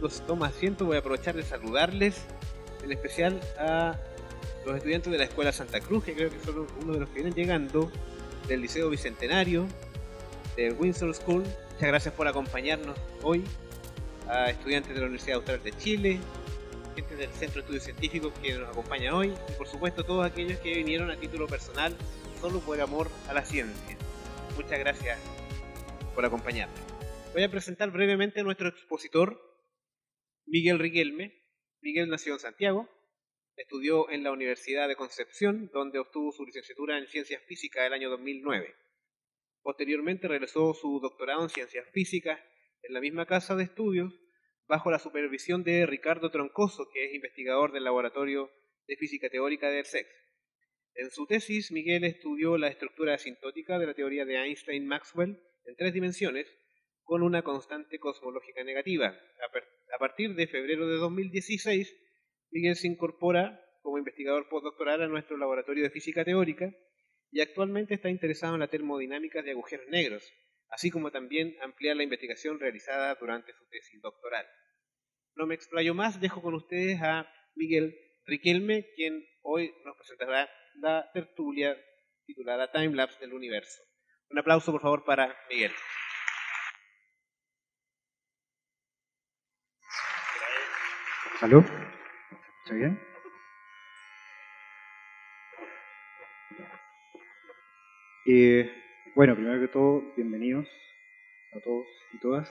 minutos toma asiento, voy a aprovechar de saludarles, en especial a los estudiantes de la Escuela Santa Cruz, que creo que son uno de los que vienen llegando, del Liceo Bicentenario, del Windsor School. Muchas gracias por acompañarnos hoy, a estudiantes de la Universidad Austral de Chile, gente del Centro de Estudios Científicos que nos acompaña hoy, y por supuesto todos aquellos que vinieron a título personal, solo por amor a la ciencia. Muchas gracias por acompañarnos. Voy a presentar brevemente a nuestro expositor, Miguel Riquelme. Miguel nació en Santiago, estudió en la Universidad de Concepción, donde obtuvo su licenciatura en Ciencias Físicas el año 2009. Posteriormente realizó su doctorado en Ciencias Físicas en la misma casa de estudios, bajo la supervisión de Ricardo Troncoso, que es investigador del Laboratorio de Física Teórica del CEC. En su tesis, Miguel estudió la estructura asintótica de la teoría de Einstein-Maxwell en 3 dimensiones, con una constante cosmológica negativa. A partir de febrero de 2016, Miguel se incorpora como investigador postdoctoral a nuestro laboratorio de física teórica y actualmente está interesado en la termodinámica de agujeros negros, así como también ampliar la investigación realizada durante su tesis doctoral. No me explayo más, dejo con ustedes a Miguel Riquelme, quien hoy nos presentará la tertulia titulada Timelapse del Universo. Un aplauso, por favor, para Miguel. ¿Aló? ¿Está bien? Bueno, primero que todo, bienvenidos a todos y todas.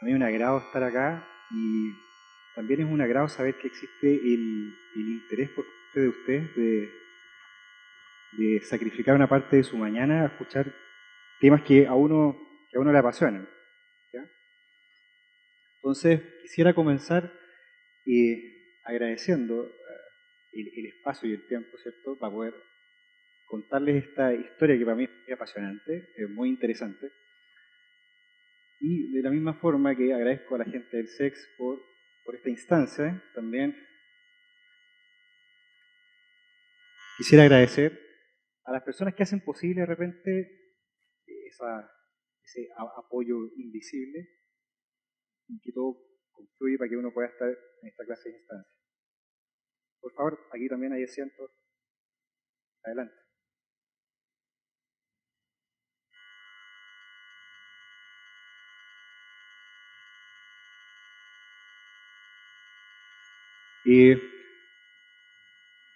A mí es un agrado estar acá y también es un agrado saber que existe el interés por parte de ustedes de sacrificar una parte de su mañana a escuchar temas que a uno le apasionan, ¿ya? Entonces, quisiera comenzar agradeciendo el espacio y el tiempo, ¿cierto?, para poder contarles esta historia que para mí es apasionante, es muy interesante. Y de la misma forma que agradezco a la gente del SEX por esta instancia, también quisiera agradecer a las personas que hacen posible de repente ese apoyo invisible y que todo confluye para que uno pueda estar en esta clase de instancias. Por favor, aquí también hay asientos. Adelante.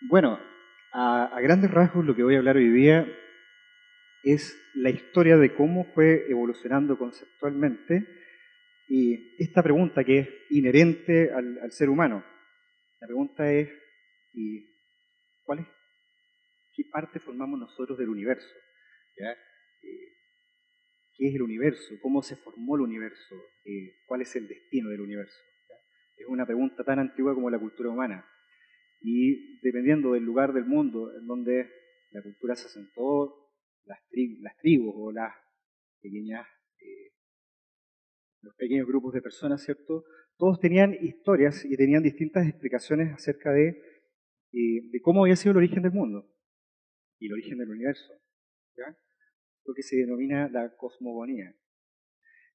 Bueno, a grandes rasgos lo que voy a hablar hoy día es la historia de cómo fue evolucionando conceptualmente esta pregunta que es inherente al ser humano. La pregunta es, ¿cuál es, qué parte formamos nosotros del universo? ¿Ya? ¿Qué es el universo? ¿Cómo se formó el universo? ¿Cuál es el destino del universo? ¿Ya? Es una pregunta tan antigua como la cultura humana. Y dependiendo del lugar del mundo en donde la cultura se asentó, las tribus o pequeñas, los pequeños grupos de personas, ¿cierto? Todos tenían historias y tenían distintas explicaciones acerca de cómo había sido el origen del mundo y el origen del universo, ¿ya? Lo que se denomina la cosmogonía.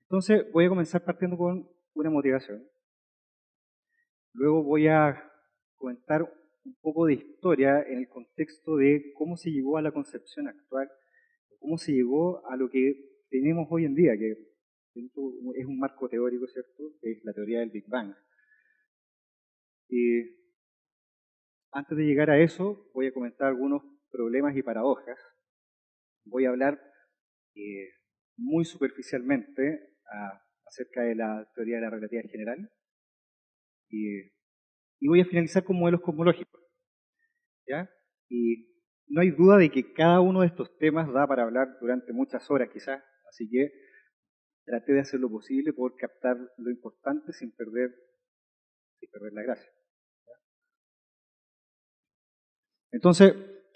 Entonces voy a comenzar partiendo con una motivación. Luego voy a comentar un poco de historia en el contexto de cómo se llegó a la concepción actual, cómo se llegó a lo que tenemos hoy en día, que es un marco teórico, ¿cierto? Que es la teoría del Big Bang. Antes de llegar a eso, voy a comentar algunos problemas y paradojas. Voy a hablar muy superficialmente acerca de la teoría de la relatividad general y voy a finalizar con modelos cosmológicos, ¿ya? Y no hay duda de que cada uno de estos temas da para hablar durante muchas horas quizás, así que traté de hacer lo posible por captar lo importante sin perder la gracia, ¿ya? Entonces,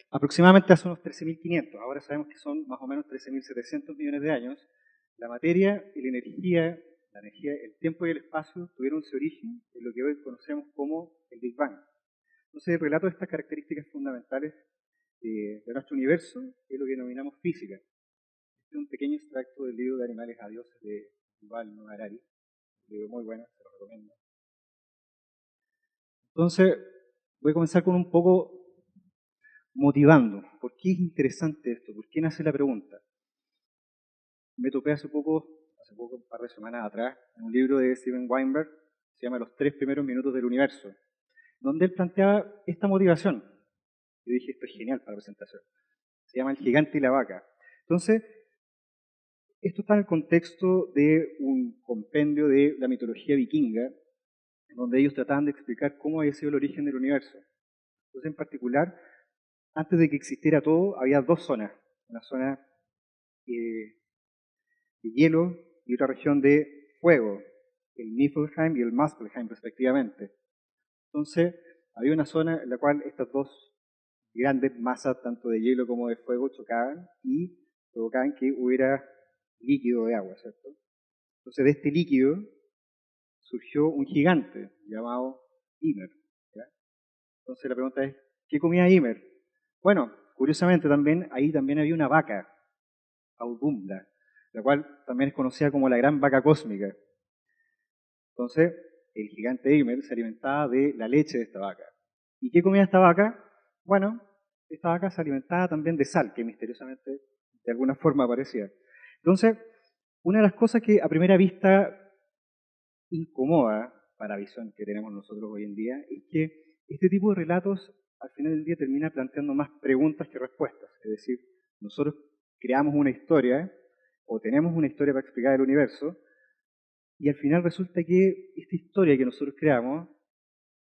aproximadamente hace unos 13.500, ahora sabemos que son más o menos 13.700 millones de años, la materia y la energía, el tiempo y el espacio tuvieron su origen en lo que hoy conocemos como el Big Bang. Entonces, relato estas características fundamentales de nuestro universo es lo que denominamos física. Este es un pequeño extracto del libro de Animales a Dioses de Yuval Noah Harari, un libro muy bueno, se lo recomiendo. Entonces, voy a comenzar con un poco motivando. ¿Por qué es interesante esto? ¿Por qué nace la pregunta? Me topé hace poco, un par de semanas atrás, en un libro de Steven Weinberg, se llama Los 3 primeros minutos del universo, donde él planteaba esta motivación. Yo dije, esto es genial para la presentación. Se llama El gigante y la vaca. Entonces, esto está en el contexto de un compendio de la mitología vikinga, donde ellos trataban de explicar cómo había sido el origen del universo. Entonces, en particular, antes de que existiera todo, había dos zonas. Una zona de hielo y otra región de fuego, el Niflheim y el Muspelheim, respectivamente. Entonces, había una zona en la cual estas dos grandes masas, tanto de hielo como de fuego, chocaban y provocaban que hubiera líquido de agua, ¿cierto? Entonces, de este líquido surgió un gigante llamado Ymer. ¿Ya? Entonces, la pregunta es, ¿qué comía Ymer? Bueno, curiosamente también, ahí también había una vaca, Audumla, la cual también es conocida como la gran vaca cósmica. Entonces, el gigante Ymer se alimentaba de la leche de esta vaca. ¿Y qué comía esta vaca? Bueno, esta vaca se alimentaba también de sal, que misteriosamente de alguna forma aparecía. Entonces, una de las cosas que a primera vista incomoda para la visión que tenemos nosotros hoy en día es que este tipo de relatos al final del día termina planteando más preguntas que respuestas. Es decir, nosotros creamos una historia o tenemos una historia para explicar el universo y al final resulta que esta historia que nosotros creamos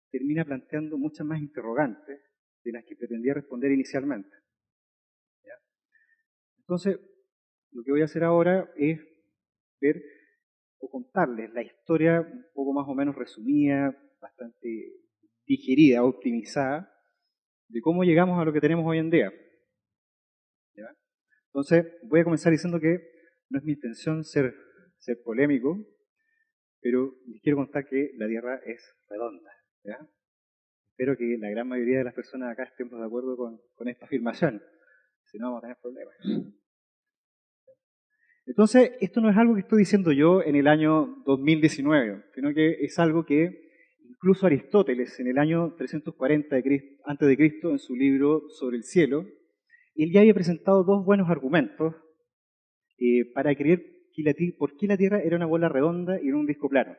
termina planteando muchas más interrogantes de las que pretendía responder inicialmente. ¿Ya? Entonces, lo que voy a hacer ahora es ver o contarles la historia un poco más o menos resumida, bastante digerida, optimizada, de cómo llegamos a lo que tenemos hoy en día. ¿Ya? Entonces, voy a comenzar diciendo que no es mi intención ser polémico, pero les quiero contar que la Tierra es redonda. ¿Ya? Espero que la gran mayoría de las personas acá estemos de acuerdo con esta afirmación, si no vamos a tener problemas. Entonces, esto no es algo que estoy diciendo yo en el año 2019, sino que es algo que incluso Aristóteles, en el año 340 antes de Cristo, en su libro sobre el cielo, él ya había presentado dos buenos argumentos para creer por qué la Tierra era una bola redonda y no un disco plano.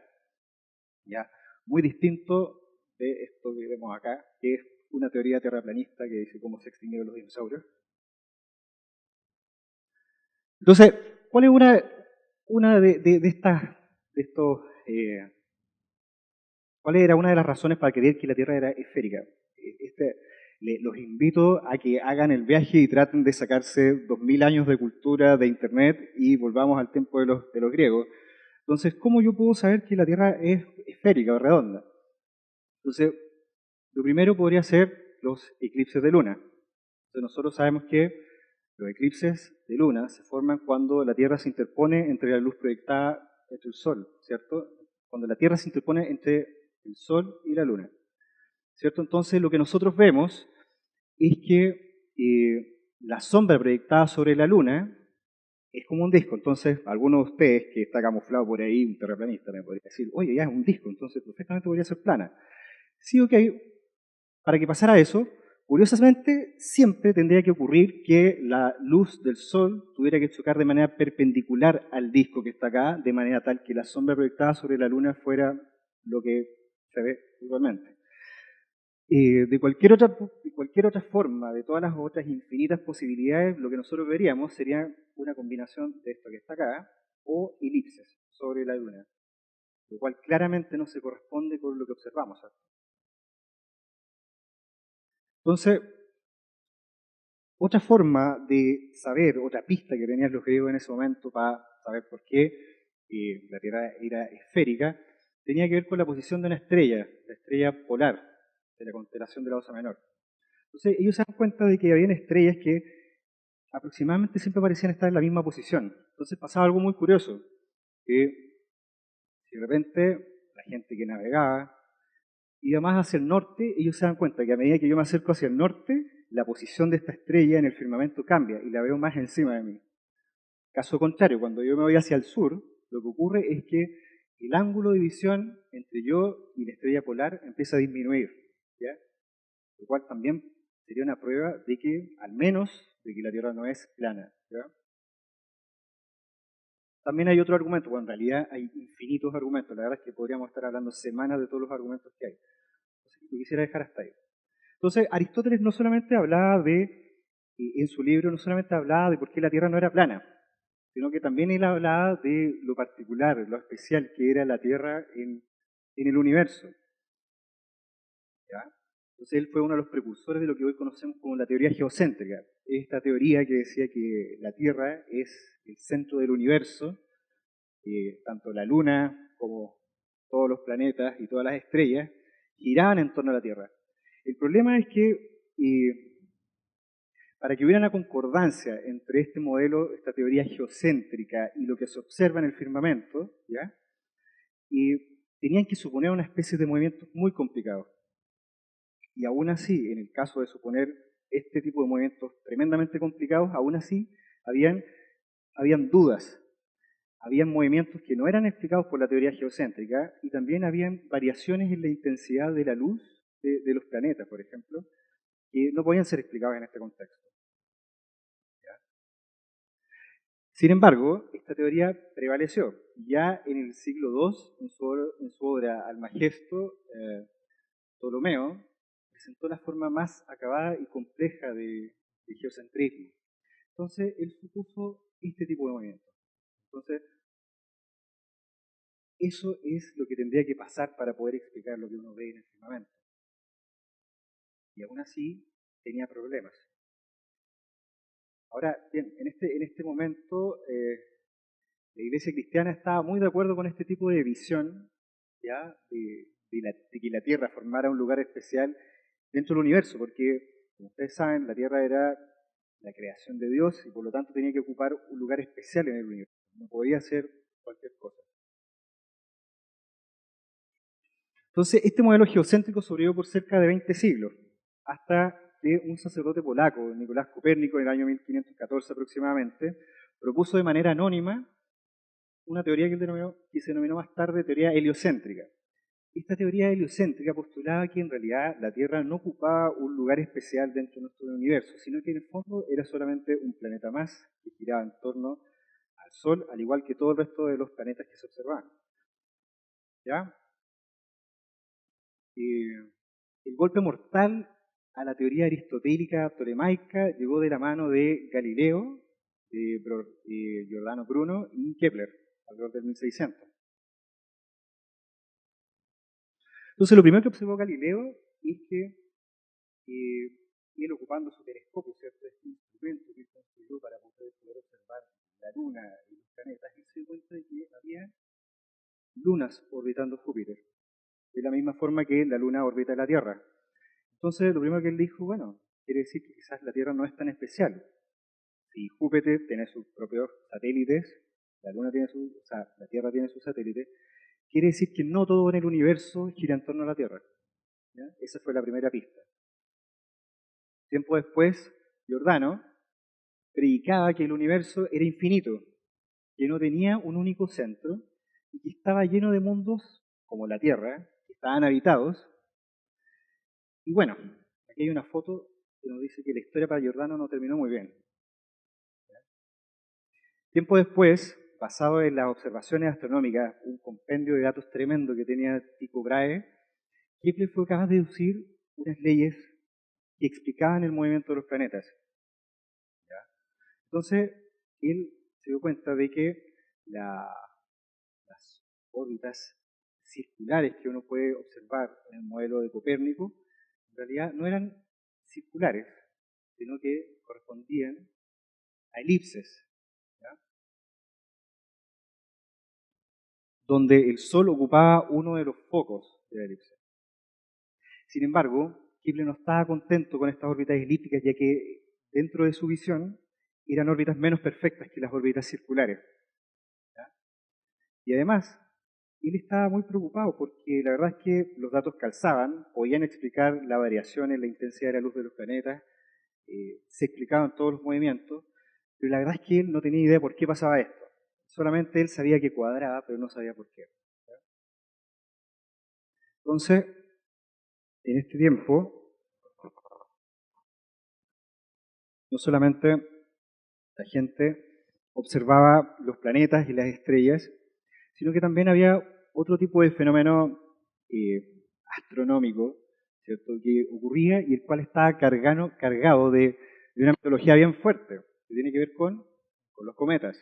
¿Ya? Muy distinto de esto que vemos acá, que es una teoría terraplanista que dice cómo se extinguieron los dinosaurios. Entonces, ¿cuál es una de estos, cuál era una de las razones para creer que la Tierra era esférica? Los invito a que hagan el viaje y traten de sacarse 2000 años de cultura de Internet y volvamos al tiempo de los griegos. Entonces, ¿cómo yo puedo saber que la Tierra es esférica o redonda? Entonces, lo primero podría ser los eclipses de luna. Entonces, nosotros sabemos que los eclipses de luna se forman cuando la Tierra se interpone entre la luz proyectada entre el Sol, ¿cierto? Cuando la Tierra se interpone entre el Sol y la luna, ¿cierto? Entonces, lo que nosotros vemos es que la sombra proyectada sobre la luna es como un disco. Entonces, alguno de ustedes que está camuflado por ahí, un terraplanista, me podría decir, oye, ya es un disco, entonces perfectamente podría ser plana. Sí, ok, para que pasara eso, curiosamente, siempre tendría que ocurrir que la luz del Sol tuviera que chocar de manera perpendicular al disco que está acá, de manera tal que la sombra proyectada sobre la Luna fuera lo que se ve usualmente. De cualquier otra forma, de todas las otras infinitas posibilidades, lo que nosotros veríamos sería una combinación de esto que está acá o elipses sobre la Luna, lo cual claramente no se corresponde con lo que observamos. Entonces, otra forma de saber, otra pista que tenían los griegos en ese momento para saber por qué la Tierra era esférica, tenía que ver con la posición de una estrella, la estrella polar de la constelación de la Osa Menor. Entonces, ellos se dan cuenta de que había estrellas que aproximadamente siempre parecían estar en la misma posición. Entonces pasaba algo muy curioso, que de repente la gente que navegaba iba más hacia el norte, ellos se dan cuenta que a medida que yo me acerco hacia el norte, la posición de esta estrella en el firmamento cambia y la veo más encima de mí. Caso contrario, cuando yo me voy hacia el sur, lo que ocurre es que el ángulo de visión entre yo y la estrella polar empieza a disminuir, ¿ya? Lo cual también sería una prueba de que, al menos, de que la Tierra no es plana, ¿ya? También hay otro argumento, bueno, en realidad hay infinitos argumentos, la verdad es que podríamos estar hablando semanas de todos los argumentos que hay. Entonces, lo quisiera dejar hasta ahí. Entonces, Aristóteles no solamente hablaba en su libro, no solamente hablaba de por qué la Tierra no era plana, sino que también él hablaba de lo particular, lo especial que era la Tierra en el universo. ¿Ya? Entonces él fue uno de los precursores de lo que hoy conocemos como la teoría geocéntrica. Esta teoría que decía que la Tierra es el centro del universo, tanto la Luna como todos los planetas y todas las estrellas giraban en torno a la Tierra. El problema es que para que hubiera una concordancia entre este modelo, esta teoría geocéntrica y lo que se observa en el firmamento, ¿ya? Tenían que suponer una especie de movimientos muy complicados. Y aún así, en el caso de suponer este tipo de movimientos tremendamente complicados, aún así habían dudas. Habían movimientos que no eran explicados por la teoría geocéntrica y también habían variaciones en la intensidad de la luz de los planetas, por ejemplo, que no podían ser explicados en este contexto. ¿Ya? Sin embargo, esta teoría prevaleció. Ya en el siglo II, en su obra Almagesto, Ptolomeo presentó la forma más acabada y compleja de geocentrismo. Entonces, él supuso este tipo de movimiento. Entonces, eso es lo que tendría que pasar para poder explicar lo que uno ve en el firmamento. Y aún así, tenía problemas. Ahora, bien, en este momento, la Iglesia cristiana estaba muy de acuerdo con este tipo de visión, ¿ya? De que la Tierra formara un lugar especial dentro del universo, porque, como ustedes saben, la Tierra era la creación de Dios y por lo tanto tenía que ocupar un lugar especial en el universo. No podía ser cualquier cosa. Entonces, este modelo geocéntrico sobrevivió por cerca de 20 siglos, hasta que un sacerdote polaco, Nicolás Copérnico, en el año 1514 aproximadamente, propuso de manera anónima una teoría que se denominó más tarde teoría heliocéntrica. Esta teoría heliocéntrica postulaba que en realidad la Tierra no ocupaba un lugar especial dentro de nuestro universo, sino que en el fondo era solamente un planeta más que giraba en torno al Sol, al igual que todo el resto de los planetas que se observaban. ¿Ya? El golpe mortal a la teoría aristotélica ptolemaica llegó de la mano de Galileo, de Giordano Bruno y Kepler, alrededor del 1600. Entonces, lo primero que observó Galileo es que él, ocupando su telescopio, ¿cierto? Este instrumento que él construyó para poder observar la Luna y los planetas, él se dio cuenta de que había lunas orbitando Júpiter, de la misma forma que la Luna orbita la Tierra. Entonces, lo primero que él dijo, bueno, quiere decir que quizás la Tierra no es tan especial. Si Júpiter tiene sus propios satélites, la Tierra tiene sus satélites, quiere decir que no todo en el universo gira en torno a la Tierra. ¿Ya? Esa fue la primera pista. Tiempo después, Giordano predicaba que el universo era infinito, que no tenía un único centro y que estaba lleno de mundos, como la Tierra, que estaban habitados. Y bueno, aquí hay una foto que nos dice que la historia para Giordano no terminó muy bien. Tiempo después, basado en las observaciones astronómicas, un compendio de datos tremendo que tenía Tycho Brahe, Kepler fue capaz de deducir unas leyes que explicaban el movimiento de los planetas. ¿Ya? Entonces, él se dio cuenta de que las órbitas circulares que uno puede observar en el modelo de Copérnico, en realidad no eran circulares, sino que correspondían a elipses, ¿ya? Donde el Sol ocupaba uno de los focos de la elipse. Sin embargo, Kepler no estaba contento con estas órbitas elípticas, ya que dentro de su visión eran órbitas menos perfectas que las órbitas circulares. ¿Ya? Y además, él estaba muy preocupado porque la verdad es que los datos calzaban, podían explicar la variación en la intensidad de la luz de los planetas, se explicaban todos los movimientos, pero la verdad es que él no tenía idea por qué pasaba esto. Solamente él sabía que cuadraba, pero no sabía por qué. ¿Ya? Entonces, en este tiempo, no solamente la gente observaba los planetas y las estrellas, sino que también había otro tipo de fenómeno astronómico, ¿cierto?, que ocurría y el cual estaba cargado de una mitología bien fuerte, que tiene que ver con los cometas.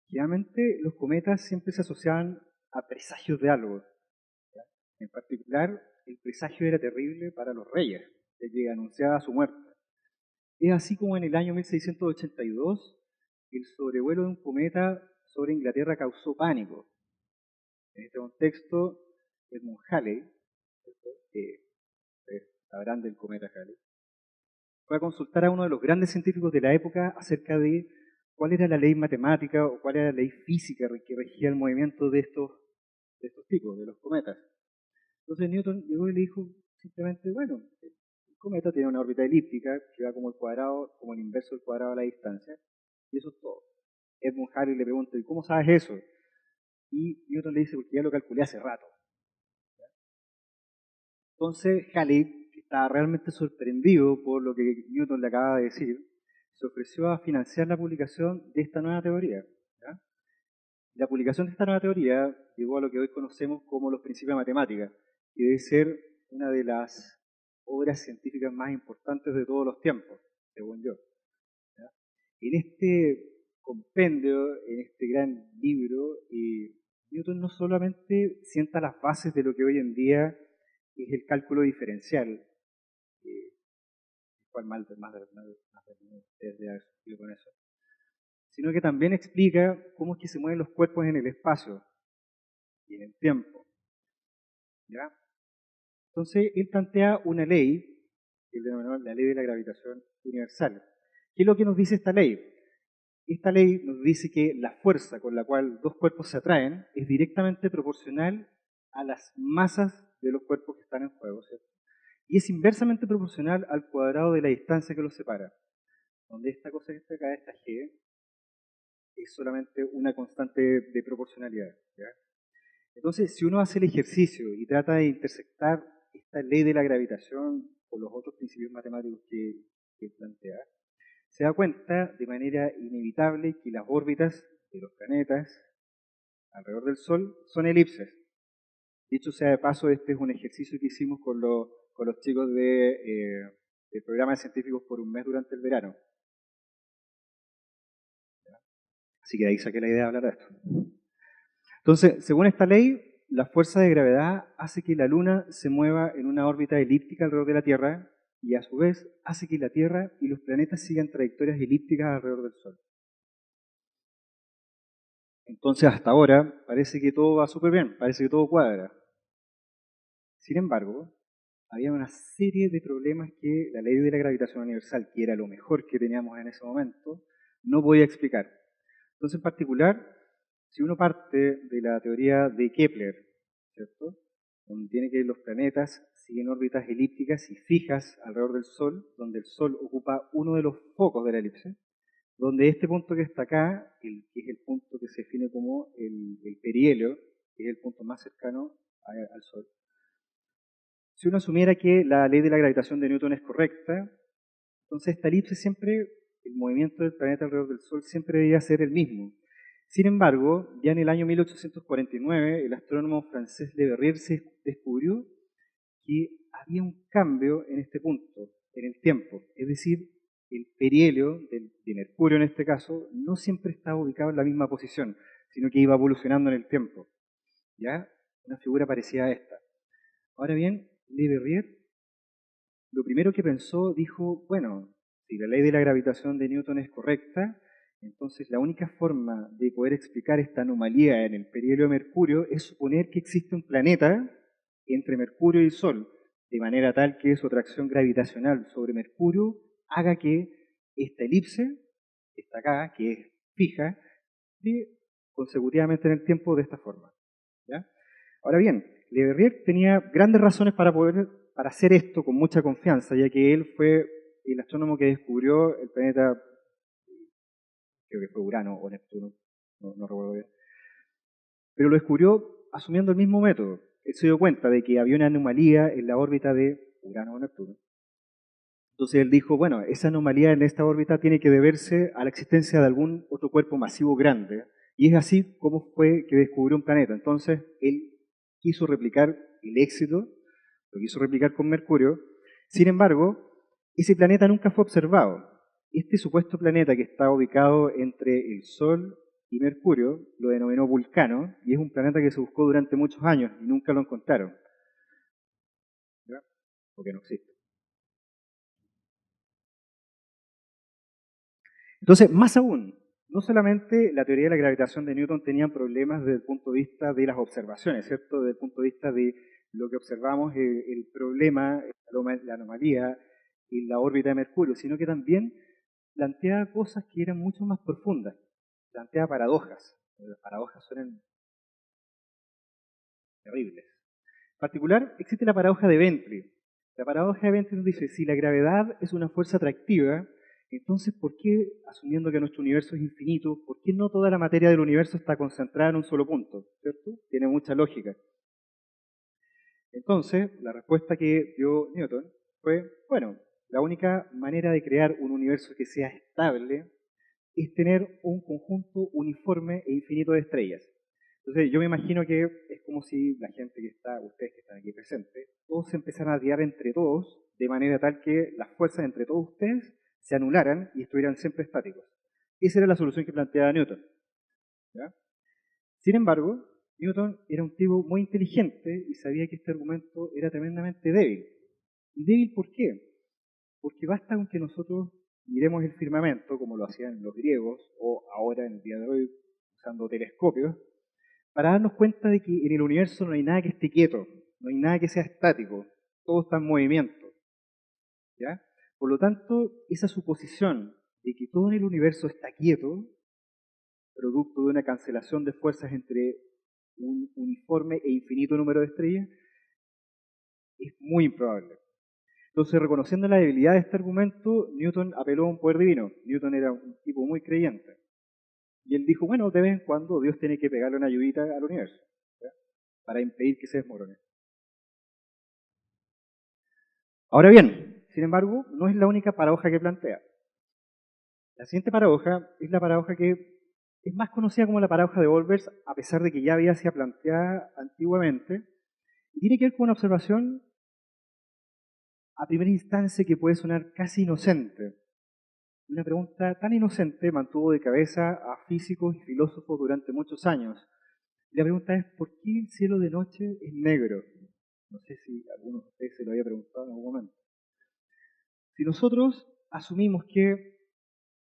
Generalmente los cometas siempre se asociaban a presagios de algo. ¿Ya? En particular, el presagio era terrible para los reyes, ya que anunciaba su muerte. Es así como en el año 1682 el sobrevuelo de un cometa sobre Inglaterra causó pánico. En este contexto, Edmund Halley, ¿cierto?, que sabrán del cometa Halley, fue a consultar a uno de los grandes científicos de la época acerca de cuál era la ley matemática o cuál era la ley física que regía el movimiento de estos tipos, de los cometas. Entonces Newton llegó y le dijo simplemente, bueno, el cometa tiene una órbita elíptica que va como el cuadrado, como el inverso del cuadrado de la distancia, y eso es todo. Edmund Halley le pregunta, ¿y cómo sabes eso? Y Newton le dice, porque ya lo calculé hace rato. Entonces Halley, que estaba realmente sorprendido por lo que Newton le acaba de decir, se ofreció a financiar la publicación de esta nueva teoría. ¿Ya? La publicación de esta nueva teoría llegó a lo que hoy conocemos como los principios de matemática, y debe ser una de las obras científicas más importantes de todos los tiempos, según yo. ¿Ya? En este compendio, en este gran libro, Newton no solamente sienta las bases de lo que hoy en día es el cálculo diferencial, el cual más de ustedes deben haber sufrido con eso, sino que también explica cómo es que se mueven los cuerpos en el espacio y en el tiempo. ¿Ya? Entonces, él plantea una ley, que él denominó la ley de la gravitación universal. ¿Qué es lo que nos dice esta ley? Esta ley nos dice que la fuerza con la cual dos cuerpos se atraen es directamente proporcional a las masas de los cuerpos que están en juego, ¿cierto? Y es inversamente proporcional al cuadrado de la distancia que los separa. Donde esta cosa que está acá, esta g, es solamente una constante de proporcionalidad. ¿Ya? Entonces, si uno hace el ejercicio y trata de intersectar esta ley de la gravitación con los otros principios matemáticos que plantea, se da cuenta de manera inevitable que las órbitas de los planetas alrededor del Sol son elipses. Dicho sea de paso, este es un ejercicio que hicimos con los chicos del programa de científicos por un mes durante el verano. Así que de ahí saqué la idea de hablar de esto. Entonces, según esta ley, la fuerza de gravedad hace que la Luna se mueva en una órbita elíptica alrededor de la Tierra y a su vez hace que la Tierra y los planetas sigan trayectorias elípticas alrededor del Sol. Entonces, hasta ahora, parece que todo va súper bien, parece que todo cuadra. Sin embargo, había una serie de problemas que la ley de la gravitación universal, que era lo mejor que teníamos en ese momento, no podía explicar. Entonces, en particular, si uno parte de la teoría de Kepler, ¿cierto?, donde tiene que los planetas siguen órbitas elípticas y fijas alrededor del Sol, donde el Sol ocupa uno de los focos de la elipse, donde este punto que está acá, que es el punto que se define como el perihelio, que es el punto más cercano al Sol. Si uno asumiera que la ley de la gravitación de Newton es correcta, entonces esta elipse siempre, el movimiento del planeta alrededor del Sol siempre debería ser el mismo. Sin embargo, ya en el año 1849, el astrónomo francés Le Verrier se descubrió que había un cambio en este punto, en el tiempo. Es decir, el perihelio de Mercurio en este caso no siempre estaba ubicado en la misma posición, sino que iba evolucionando en el tiempo. ¿Ya? Una figura parecida a esta. Ahora bien, Le Verrier lo primero que pensó, dijo, bueno, si la ley de la gravitación de Newton es correcta, entonces la única forma de poder explicar esta anomalía en el perihelio de Mercurio es suponer que existe un planeta entre Mercurio y el Sol, de manera tal que su atracción gravitacional sobre Mercurio haga que esta elipse, esta acá, que es fija, esté consecutivamente en el tiempo de esta forma. ¿Ya? Ahora bien, Le Verrier tenía grandes razones para hacer esto con mucha confianza, ya que él fue el astrónomo que descubrió el planeta, creo que fue Urano o Neptuno, no recuerdo bien, pero lo descubrió asumiendo el mismo método. él se dio cuenta de que había una anomalía en la órbita de Urano o Neptuno. Entonces él dijo, bueno, esa anomalía en esta órbita tiene que deberse a la existencia de algún otro cuerpo masivo grande. Y es así como fue que descubrió un planeta. Entonces él quiso replicar el éxito, lo quiso replicar con Mercurio. Sin embargo, ese planeta nunca fue observado. Este supuesto planeta que está ubicado entre el Sol y Mercurio lo denominó Vulcano, y es un planeta que se buscó durante muchos años y nunca lo encontraron. ¿Ya? Porque no existe. Entonces, más aún, no solamente la teoría de la gravitación de Newton tenía problemas desde el punto de vista de las observaciones, ¿cierto? Desde el punto de vista de lo que observamos, el problema, la anomalía en la órbita de Mercurio, sino que también plantea cosas que eran mucho más profundas, plantea paradojas. Las paradojas suenan terribles. En particular, existe la paradoja de Bentley. La paradoja de Bentley nos dice, si la gravedad es una fuerza atractiva, entonces, ¿por qué, asumiendo que nuestro universo es infinito, por qué no toda la materia del universo está concentrada en un solo punto? ¿Cierto? Tiene mucha lógica. Entonces, la respuesta que dio Newton fue, bueno, la única manera de crear un universo que sea estable es tener un conjunto uniforme e infinito de estrellas. Entonces, yo me imagino que es como si la gente que está, ustedes que están aquí presentes, todos se empezaran a tirar entre todos, de manera tal que las fuerzas entre todos ustedes se anularan y estuvieran siempre estáticos. Esa era la solución que planteaba Newton. ¿Ya? Sin embargo, Newton era un tipo muy inteligente y sabía que este argumento era tremendamente débil. ¿Y débil por qué? Porque basta con que nosotros miremos el firmamento, como lo hacían los griegos, o ahora en el día de hoy usando telescopios, para darnos cuenta de que en el universo no hay nada que esté quieto, no hay nada que sea estático, todo está en movimiento. ¿Ya? Por lo tanto, esa suposición de que todo en el universo está quieto, producto de una cancelación de fuerzas entre un uniforme e infinito número de estrellas, es muy improbable. Entonces, reconociendo la debilidad de este argumento, Newton apeló a un poder divino. Newton era un tipo muy creyente. Y él dijo, bueno, de vez en cuando Dios tiene que pegarle una ayudita al universo, ¿ya? Para impedir que se desmorone. Ahora bien, sin embargo, no es la única paradoja que plantea. La siguiente paradoja es la paradoja que es más conocida como la paradoja de Olbers, a pesar de que ya había sido planteada antiguamente, y tiene que ver con una observación a primera instancia que puede sonar casi inocente. Una pregunta tan inocente mantuvo de cabeza a físicos y filósofos durante muchos años. Y la pregunta es, ¿por qué el cielo de noche es negro? No sé si alguno de ustedes se lo había preguntado en algún momento. Si nosotros asumimos que,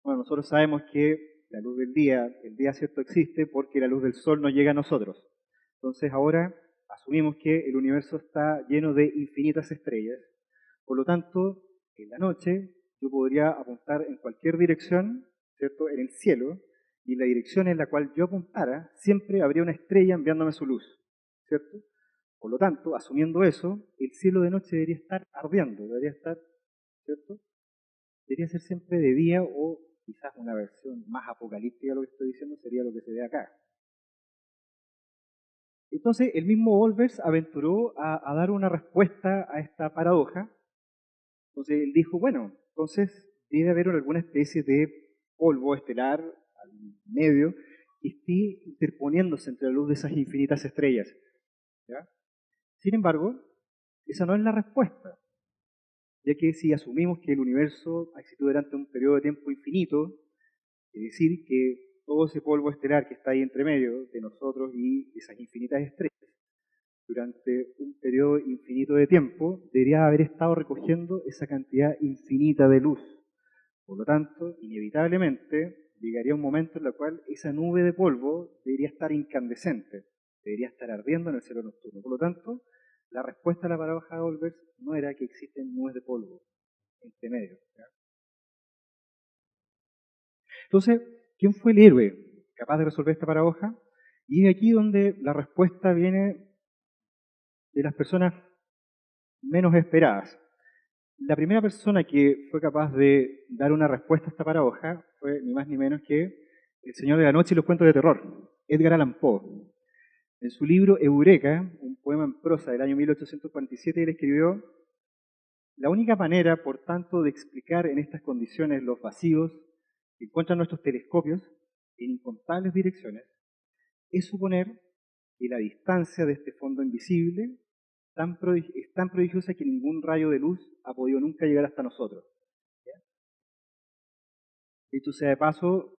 bueno, nosotros sabemos que la luz del día, el día cierto existe porque la luz del sol no llega a nosotros. Entonces ahora asumimos que el universo está lleno de infinitas estrellas. Por lo tanto, en la noche yo podría apuntar en cualquier dirección, ¿cierto?, en el cielo, y en la dirección en la cual yo apuntara, siempre habría una estrella enviándome su luz, ¿cierto? Por lo tanto, asumiendo eso, el cielo de noche debería estar ardiendo, debería estar, ¿cierto? Debería ser siempre de día o quizás una versión más apocalíptica de lo que estoy diciendo sería lo que se ve acá. Entonces, el mismo Olbers aventuró a dar una respuesta a esta paradoja. Entonces, él dijo, bueno, entonces debe haber alguna especie de polvo estelar al medio que esté interponiéndose entre la luz de esas infinitas estrellas. ¿Ya? Sin embargo, esa no es la respuesta, ya que si asumimos que el universo ha existido durante un periodo de tiempo infinito, es decir, que todo ese polvo estelar que está ahí entre medio de nosotros y esas infinitas estrellas, durante un periodo infinito de tiempo, debería haber estado recogiendo esa cantidad infinita de luz. Por lo tanto, inevitablemente, llegaría un momento en el cual esa nube de polvo debería estar incandescente, debería estar ardiendo en el cielo nocturno. Por lo tanto, la respuesta a la paradoja de Olbers no era que existen nubes de polvo entre medio. ¿Ya? Entonces, ¿quién fue el héroe capaz de resolver esta paradoja? Y es aquí donde la respuesta viene de las personas menos esperadas. La primera persona que fue capaz de dar una respuesta a esta paradoja fue ni más ni menos que El Señor de la Noche y los Cuentos de Terror, Edgar Allan Poe. En su libro Eureka, un poema en prosa del año 1847, él escribió: la única manera, por tanto, de explicar en estas condiciones los vacíos que encuentran nuestros telescopios en incontables direcciones es suponer que la distancia de este fondo invisible es tan prodigiosa que ningún rayo de luz ha podido nunca llegar hasta nosotros. ¿Ya? Dicho sea de paso,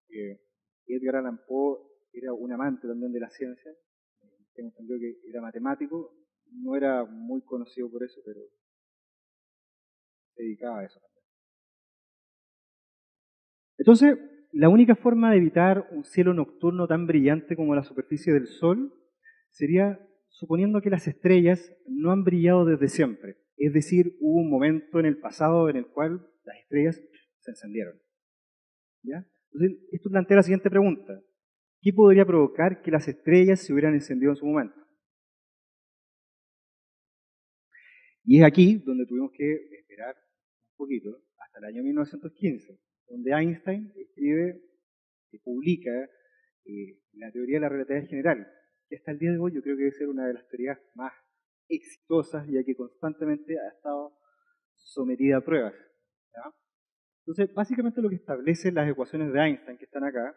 Edgar Allan Poe era un amante también de la ciencia. Tengo entendido que era matemático, no era muy conocido por eso, pero se dedicaba a eso también. Entonces, la única forma de evitar un cielo nocturno tan brillante como la superficie del Sol sería suponiendo que las estrellas no han brillado desde siempre. Es decir, hubo un momento en el pasado en el cual las estrellas se encendieron. ¿Ya? Entonces, esto plantea la siguiente pregunta. ¿Qué podría provocar que las estrellas se hubieran encendido en su momento? Y es aquí donde tuvimos que esperar un poquito, hasta el año 1915, donde Einstein escribe y publica la teoría de la relatividad general, que hasta el día de hoy yo creo que debe ser una de las teorías más exitosas, ya que constantemente ha estado sometida a pruebas. ¿Ya? Entonces, básicamente lo que establece las ecuaciones de Einstein que están acá,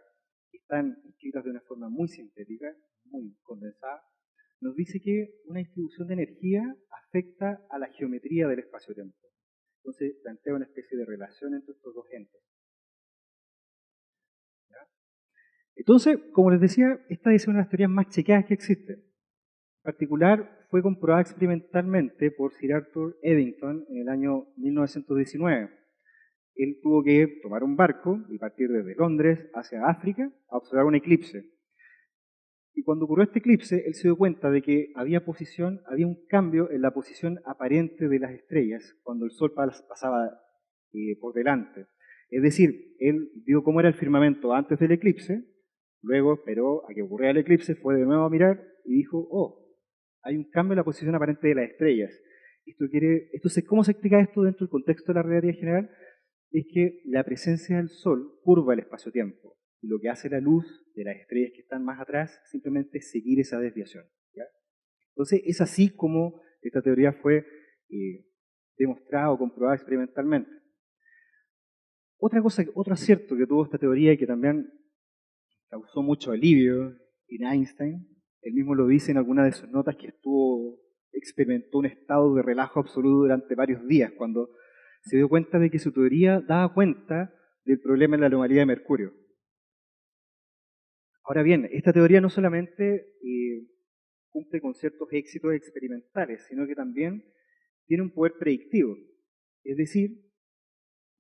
que están escritas de una forma muy sintética, muy condensada, nos dice que una distribución de energía afecta a la geometría del espacio-tiempo. Entonces, plantea una especie de relación entre estos dos entes. ¿Ya? Entonces, como les decía, esta es una de las teorías más chequeadas que existen. En particular, fue comprobada experimentalmente por Sir Arthur Eddington en el año 1919. Él tuvo que tomar un barco y partir desde Londres hacia África a observar un eclipse. Y cuando ocurrió este eclipse, él se dio cuenta de que había un cambio en la posición aparente de las estrellas cuando el Sol pasaba por delante. Es decir, él vio cómo era el firmamento antes del eclipse, luego esperó a que ocurriera el eclipse, fue de nuevo a mirar y dijo: oh, hay un cambio en la posición aparente de las estrellas. ¿Cómo se explica esto dentro del contexto de la relatividad general? Es que la presencia del Sol curva el espacio-tiempo. Y lo que hace la luz de las estrellas que están más atrás simplemente es seguir esa desviación. ¿Ya? Entonces, es así como esta teoría fue demostrada o comprobada experimentalmente. Otro acierto que tuvo esta teoría y que también causó mucho alivio en Einstein, él mismo lo dice en alguna de sus notas, que experimentó un estado de relajo absoluto durante varios días, cuando se dio cuenta de que su teoría daba cuenta del problema en la anomalía de Mercurio. Ahora bien, esta teoría no solamente cumple con ciertos éxitos experimentales, sino que también tiene un poder predictivo. Es decir,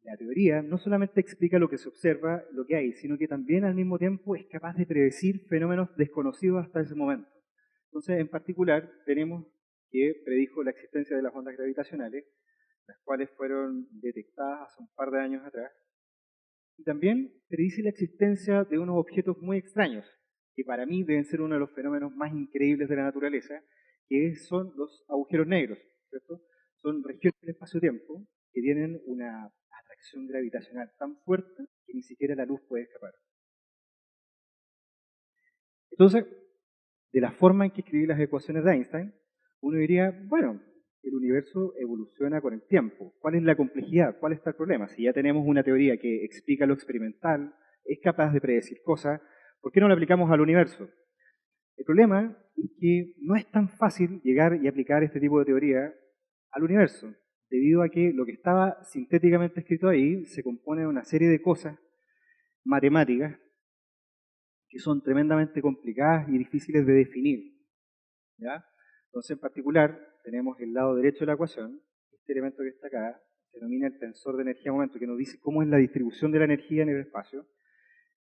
la teoría no solamente explica lo que se observa, lo que hay, sino que también al mismo tiempo es capaz de predecir fenómenos desconocidos hasta ese momento. Entonces, en particular, tenemos que predijo la existencia de las ondas gravitacionales, las cuales fueron detectadas hace un par de años atrás. Y también predice la existencia de unos objetos muy extraños, que para mí deben ser uno de los fenómenos más increíbles de la naturaleza, que son los agujeros negros, ¿cierto? Son regiones del espacio-tiempo que tienen una atracción gravitacional tan fuerte que ni siquiera la luz puede escapar. Entonces, de la forma en que escribí las ecuaciones de Einstein, uno diría, bueno, el universo evoluciona con el tiempo. ¿Cuál es la complejidad? ¿Cuál está el problema? Si ya tenemos una teoría que explica lo experimental, es capaz de predecir cosas, ¿por qué no lo aplicamos al universo? El problema es que no es tan fácil llegar y aplicar este tipo de teoría al universo, debido a que lo que estaba sintéticamente escrito ahí se compone de una serie de cosas matemáticas que son tremendamente complicadas y difíciles de definir. ¿Ya? Entonces, en particular, tenemos el lado derecho de la ecuación, este elemento que está acá, se denomina el tensor de energía-momento, que nos dice cómo es la distribución de la energía en el espacio,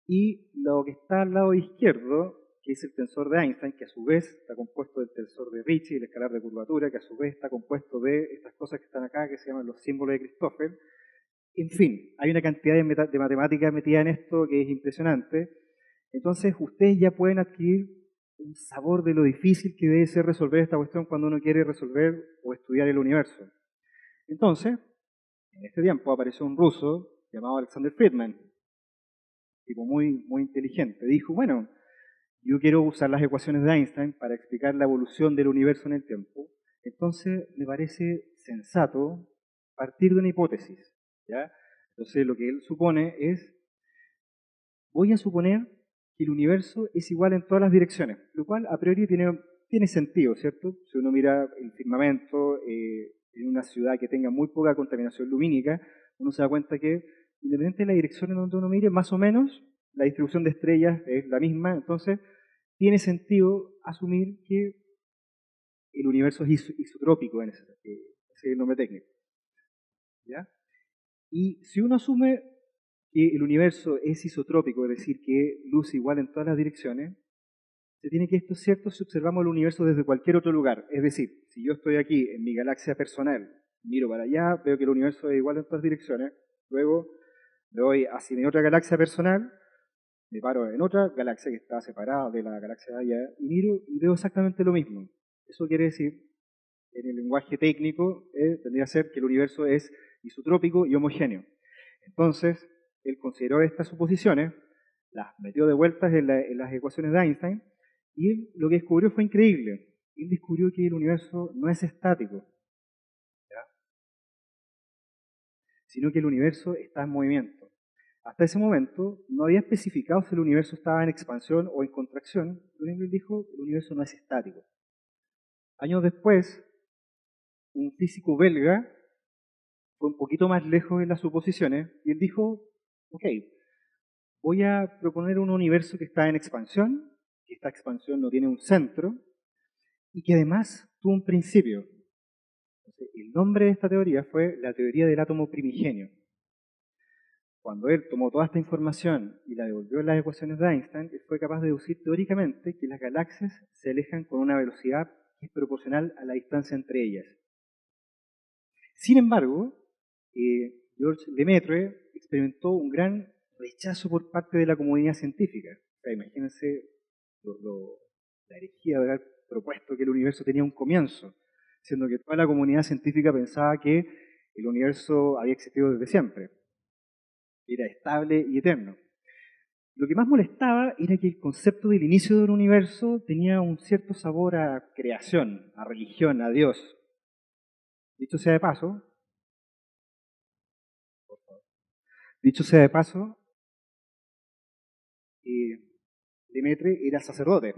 y lo que está al lado izquierdo, que es el tensor de Einstein, que a su vez está compuesto del tensor de Ricci, el escalar de curvatura, que a su vez está compuesto de estas cosas que están acá, que se llaman los símbolos de Christoffel. En fin, hay una cantidad de matemáticas metida en esto que es impresionante. Entonces, ustedes ya pueden adquirir un sabor de lo difícil que debe ser resolver esta cuestión cuando uno quiere resolver o estudiar el universo. Entonces, en este tiempo apareció un ruso llamado Alexander Friedman, tipo muy inteligente. Dijo, bueno, yo quiero usar las ecuaciones de Einstein para explicar la evolución del universo en el tiempo, entonces me parece sensato partir de una hipótesis, ¿ya? Entonces lo que él supone es, voy a suponer que el universo es igual en todas las direcciones, lo cual a priori tiene sentido, ¿cierto? Si uno mira el firmamento en una ciudad que tenga muy poca contaminación lumínica, uno se da cuenta que, independientemente de la dirección en donde uno mire, más o menos la distribución de estrellas es la misma, entonces tiene sentido asumir que el universo es isotrópico en ese es el nombre técnico, ¿ya? Y si uno asume que el universo es isotrópico, es decir, que luce igual en todas las direcciones, se tiene que esto es cierto si observamos el universo desde cualquier otro lugar. Es decir, si yo estoy aquí en mi galaxia personal, miro para allá, veo que el universo es igual en todas direcciones, luego me voy hacia mi otra galaxia personal, me paro en otra galaxia que está separada de la galaxia de allá, y miro y veo exactamente lo mismo. Eso quiere decir, en el lenguaje técnico, tendría que ser que el universo es isotrópico y homogéneo. Entonces, él consideró estas suposiciones, las metió de vueltas en las ecuaciones de Einstein, y él lo que descubrió fue increíble. Él descubrió que el universo no es estático, ¿ya? Sino que el universo está en movimiento. Hasta ese momento no había especificado si el universo estaba en expansión o en contracción, pero él dijo que el universo no es estático. Años después, un físico belga fue un poquito más lejos en las suposiciones y él dijo, ok, voy a proponer un universo que está en expansión, que esta expansión no tiene un centro y que además tuvo un principio. Entonces, el nombre de esta teoría fue la teoría del átomo primigenio. Cuando él tomó toda esta información y la devolvió en las ecuaciones de Einstein, él fue capaz de deducir teóricamente que las galaxias se alejan con una velocidad que es proporcional a la distancia entre ellas. Sin embargo, Georges Lemaitre experimentó un gran rechazo por parte de la comunidad científica. O sea, imagínense la herejía de haber propuesto que el universo tenía un comienzo, siendo que toda la comunidad científica pensaba que el universo había existido desde siempre, era estable y eterno. Lo que más molestaba era que el concepto del inicio del universo tenía un cierto sabor a creación, a religión, a Dios. Dicho sea de paso, dicho sea de paso, Lemaitre era sacerdote.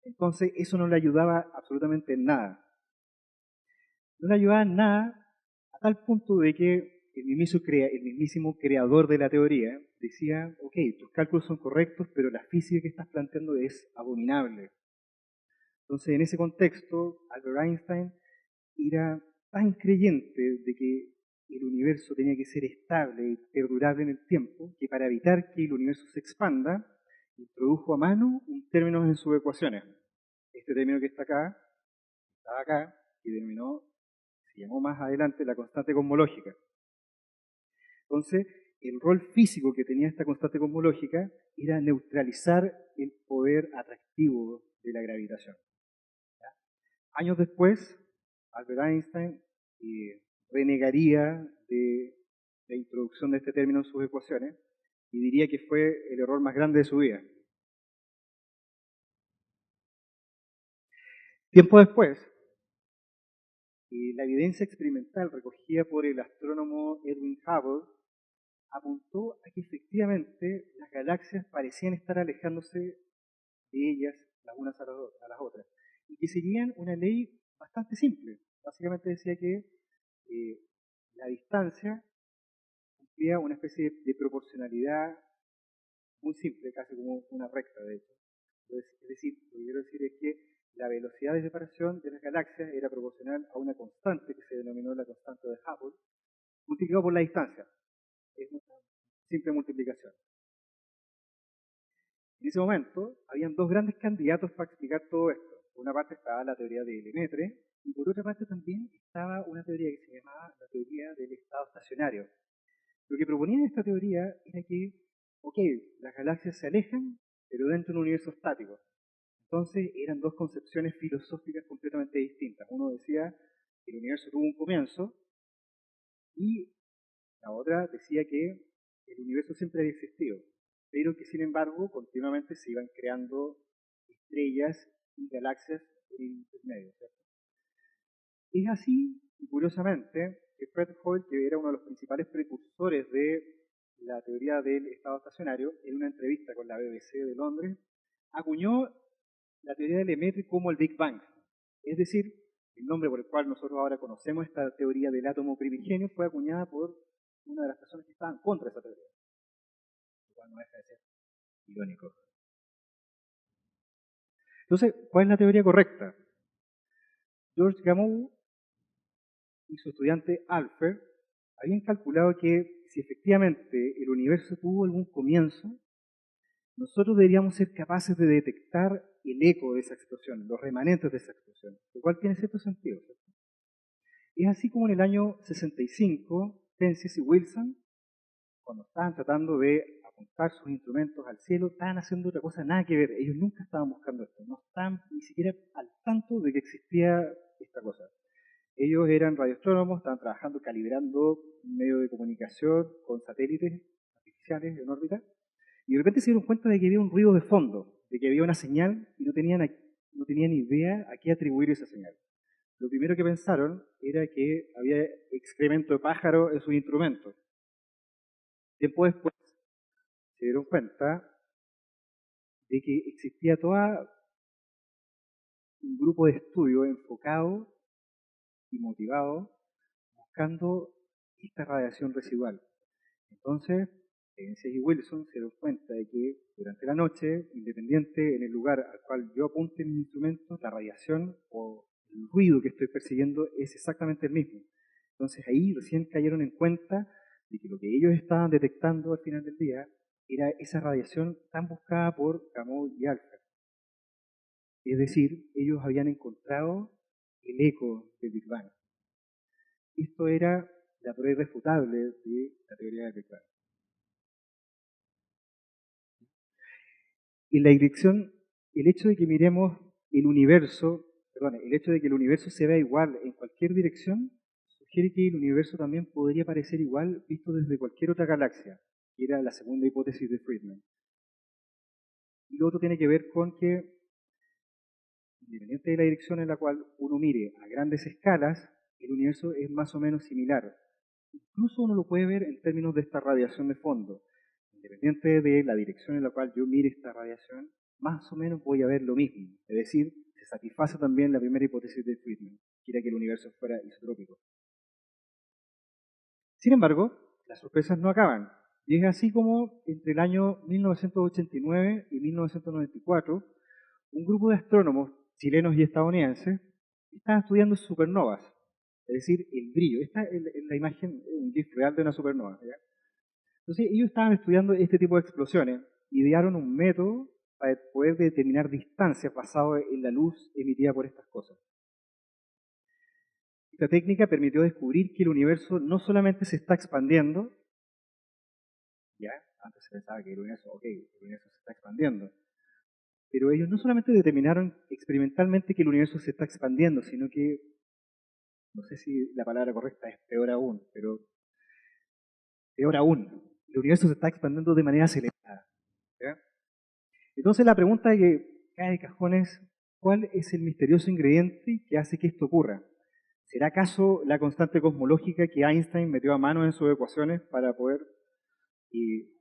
Entonces eso no le ayudaba absolutamente en nada. No le ayudaba en nada a tal punto de que el mismísimo creador de la teoría decía, ok, tus cálculos son correctos, pero la física que estás planteando es abominable. Entonces en ese contexto, Albert Einstein era tan creyente de que el universo tenía que ser estable y perdurable en el tiempo, que para evitar que el universo se expanda, introdujo a mano un término en sus ecuaciones. Este término que está acá, estaba acá, y se llamó más adelante la constante cosmológica. Entonces, el rol físico que tenía esta constante cosmológica era neutralizar el poder atractivo de la gravitación. ¿Ya? Años después, Albert Einstein renegaría de la introducción de este término en sus ecuaciones y diría que fue el error más grande de su vida. Tiempo después, la evidencia experimental recogida por el astrónomo Edwin Hubble apuntó a que efectivamente las galaxias parecían estar alejándose de ellas las unas a las otras y que seguían una ley bastante simple. Básicamente decía que la distancia cumplía una especie de proporcionalidad muy simple, casi como una recta de hecho. Entonces, es decir, lo que quiero decir es que la velocidad de separación de las galaxias era proporcional a una constante que se denominó la constante de Hubble, multiplicado por la distancia. Es una simple multiplicación. En ese momento, habían dos grandes candidatos para explicar todo esto. Por una parte estaba la teoría de Lemaitre, y por otra parte también estaba una teoría que se llamaba la teoría del estado estacionario. Lo que proponía esta teoría era que, ok, las galaxias se alejan, pero dentro de un universo estático. Entonces eran dos concepciones filosóficas completamente distintas. Uno decía que el universo tuvo un comienzo y la otra decía que el universo siempre había existido, pero que sin embargo continuamente se iban creando estrellas y galaxias en el intermedio, ¿cierto? Es así, y curiosamente, que Fred Hoyle, que era uno de los principales precursores de la teoría del estado estacionario, en una entrevista con la BBC de Londres, acuñó la teoría de Lemaitre como el Big Bang. Es decir, el nombre por el cual nosotros ahora conocemos esta teoría del átomo primigenio fue acuñada por una de las personas que estaban contra esa teoría. Lo cual no deja de ser irónico. Entonces, ¿cuál es la teoría correcta? George Gamow y su estudiante Alpher habían calculado que si efectivamente el universo tuvo algún comienzo, nosotros deberíamos ser capaces de detectar el eco de esa explosión, los remanentes de esa explosión, lo cual tiene cierto sentido, ¿cierto? Es así como en el año 65, Penzias y Wilson, cuando estaban tratando de apuntar sus instrumentos al cielo, estaban haciendo otra cosa, nada que ver. Ellos nunca estaban buscando esto, no estaban ni siquiera al tanto de que existía esta cosa. Ellos eran radioastrónomos, estaban trabajando calibrando un medio de comunicación con satélites artificiales en órbita, y de repente se dieron cuenta de que había un ruido de fondo, de que había una señal y no tenían idea a qué atribuir esa señal. Lo primero que pensaron era que había excremento de pájaro en sus instrumentos. Tiempo después se dieron cuenta de que existía todo un grupo de estudio enfocado y motivado buscando esta radiación residual. Entonces, Penzias y Wilson se dieron cuenta de que durante la noche, independiente en el lugar al cual yo apunte mis instrumentos, la radiación o el ruido que estoy persiguiendo es exactamente el mismo. Entonces ahí recién cayeron en cuenta de que lo que ellos estaban detectando al final del día era esa radiación tan buscada por Gamow y Alpher. Es decir, ellos habían encontrado el eco del Big Bang. Esto era la prueba irrefutable de la teoría del Big Bang. Y la dirección, el hecho de que miremos el universo, el hecho de que el universo se vea igual en cualquier dirección, sugiere que el universo también podría parecer igual visto desde cualquier otra galaxia, que era la segunda hipótesis de Friedman. Y lo otro tiene que ver con que, independiente de la dirección en la cual uno mire a grandes escalas, el universo es más o menos similar. Incluso uno lo puede ver en términos de esta radiación de fondo. Independiente de la dirección en la cual yo mire esta radiación, más o menos voy a ver lo mismo. Es decir, se satisface también la primera hipótesis de Friedman, que era que el universo fuera isotrópico. Sin embargo, las sorpresas no acaban. Y es así como entre el año 1989 y 1994, un grupo de astrónomos chilenos y estadounidenses estaban estudiando supernovas, es decir, el brillo. Esta es la imagen, un GIF real de una supernova. ¿Ya? Entonces, ellos estaban estudiando este tipo de explosiones, idearon un método para poder determinar distancias basado en la luz emitida por estas cosas. Esta técnica permitió descubrir que el universo no solamente se está expandiendo, ya, antes se pensaba que el universo se está expandiendo, pero ellos no solamente determinaron experimentalmente que el universo se está expandiendo, sino que, no sé si la palabra correcta es peor aún, pero peor aún, el universo se está expandiendo de manera acelerada. ¿Ya? Entonces la pregunta que cae de cajón es, ¿cuál es el misterioso ingrediente que hace que esto ocurra? ¿Será acaso la constante cosmológica que Einstein metió a mano en sus ecuaciones para poder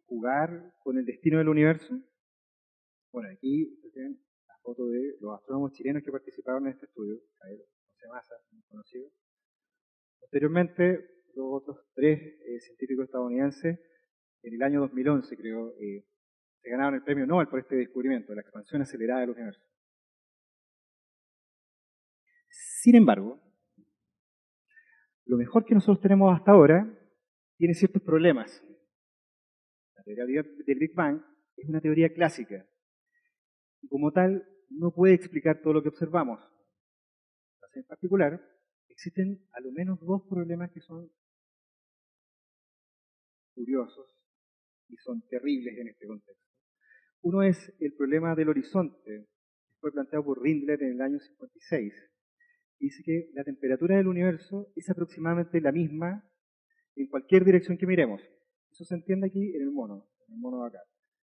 jugar con el destino del universo? Bueno, aquí tienen la foto de los astrónomos chilenos que participaron en este estudio, Javier José Massa, muy conocido. Posteriormente, los otros tres científicos estadounidenses, en el año 2011, creo, se ganaron el premio Nobel por este descubrimiento, la expansión acelerada del universo. Sin embargo, lo mejor que nosotros tenemos hasta ahora tiene ciertos problemas. La teoría del Big Bang es una teoría clásica y como tal no puede explicar todo lo que observamos. Entonces, en particular, existen a lo menos dos problemas que son curiosos y son terribles en este contexto. Uno es el problema del horizonte, que fue planteado por Rindler en el año 56. Dice que la temperatura del universo es aproximadamente la misma en cualquier dirección que miremos. Eso se entiende aquí en el mono de acá.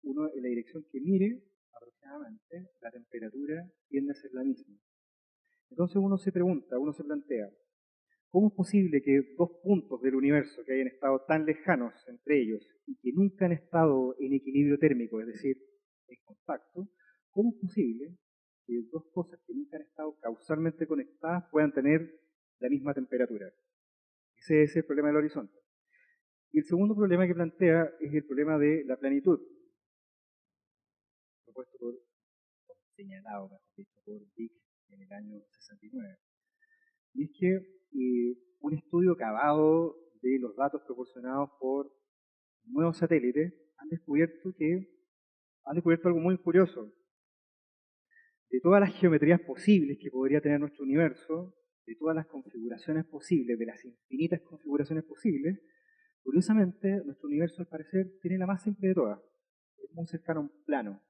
Uno, en la dirección que mire, aproximadamente, la temperatura tiende a ser la misma. Entonces uno se pregunta, uno se plantea, ¿cómo es posible que dos puntos del universo que hayan estado tan lejanos entre ellos y que nunca han estado en equilibrio térmico, es decir, en contacto, cómo es posible que dos cosas que nunca han estado causalmente conectadas puedan tener la misma temperatura? Ese es el problema del horizonte. Y el segundo problema que plantea es el problema de la planitud, propuesto por, señalado, mejor dicho, por Dick en el año 69. Y es que un estudio acabado de los datos proporcionados por nuevos satélites han descubierto algo muy curioso. De todas las geometrías posibles que podría tener nuestro universo, de todas las configuraciones posibles, de las infinitas configuraciones posibles, curiosamente nuestro universo al parecer tiene la más simple de todas. Es muy cercano a un plano.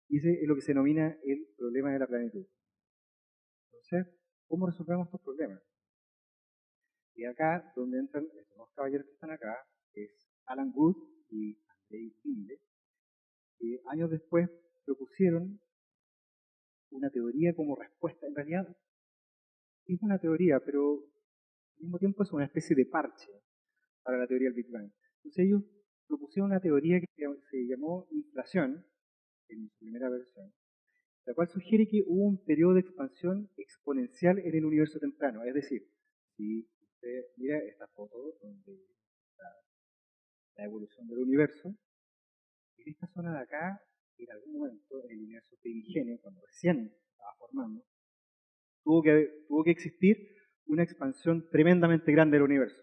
Y ese es lo que se denomina el problema de la planitud. Entonces, ¿cómo resolvemos estos problemas? Y acá, donde entran estos dos caballeros que están acá, es Alan Guth y Andrei Linde, que años después propusieron una teoría como respuesta. En realidad, es una teoría, pero al mismo tiempo es una especie de parche para la teoría del Big Bang. Entonces ellos propusieron una teoría que se llamó inflación, en su primera versión, la cual sugiere que hubo un periodo de expansión exponencial en el universo temprano. Es decir, si usted mira esta foto donde está la evolución del universo, en esta zona de acá, en algún momento, en el universo primigenio, cuando recién estaba formando, tuvo que existir una expansión tremendamente grande del universo.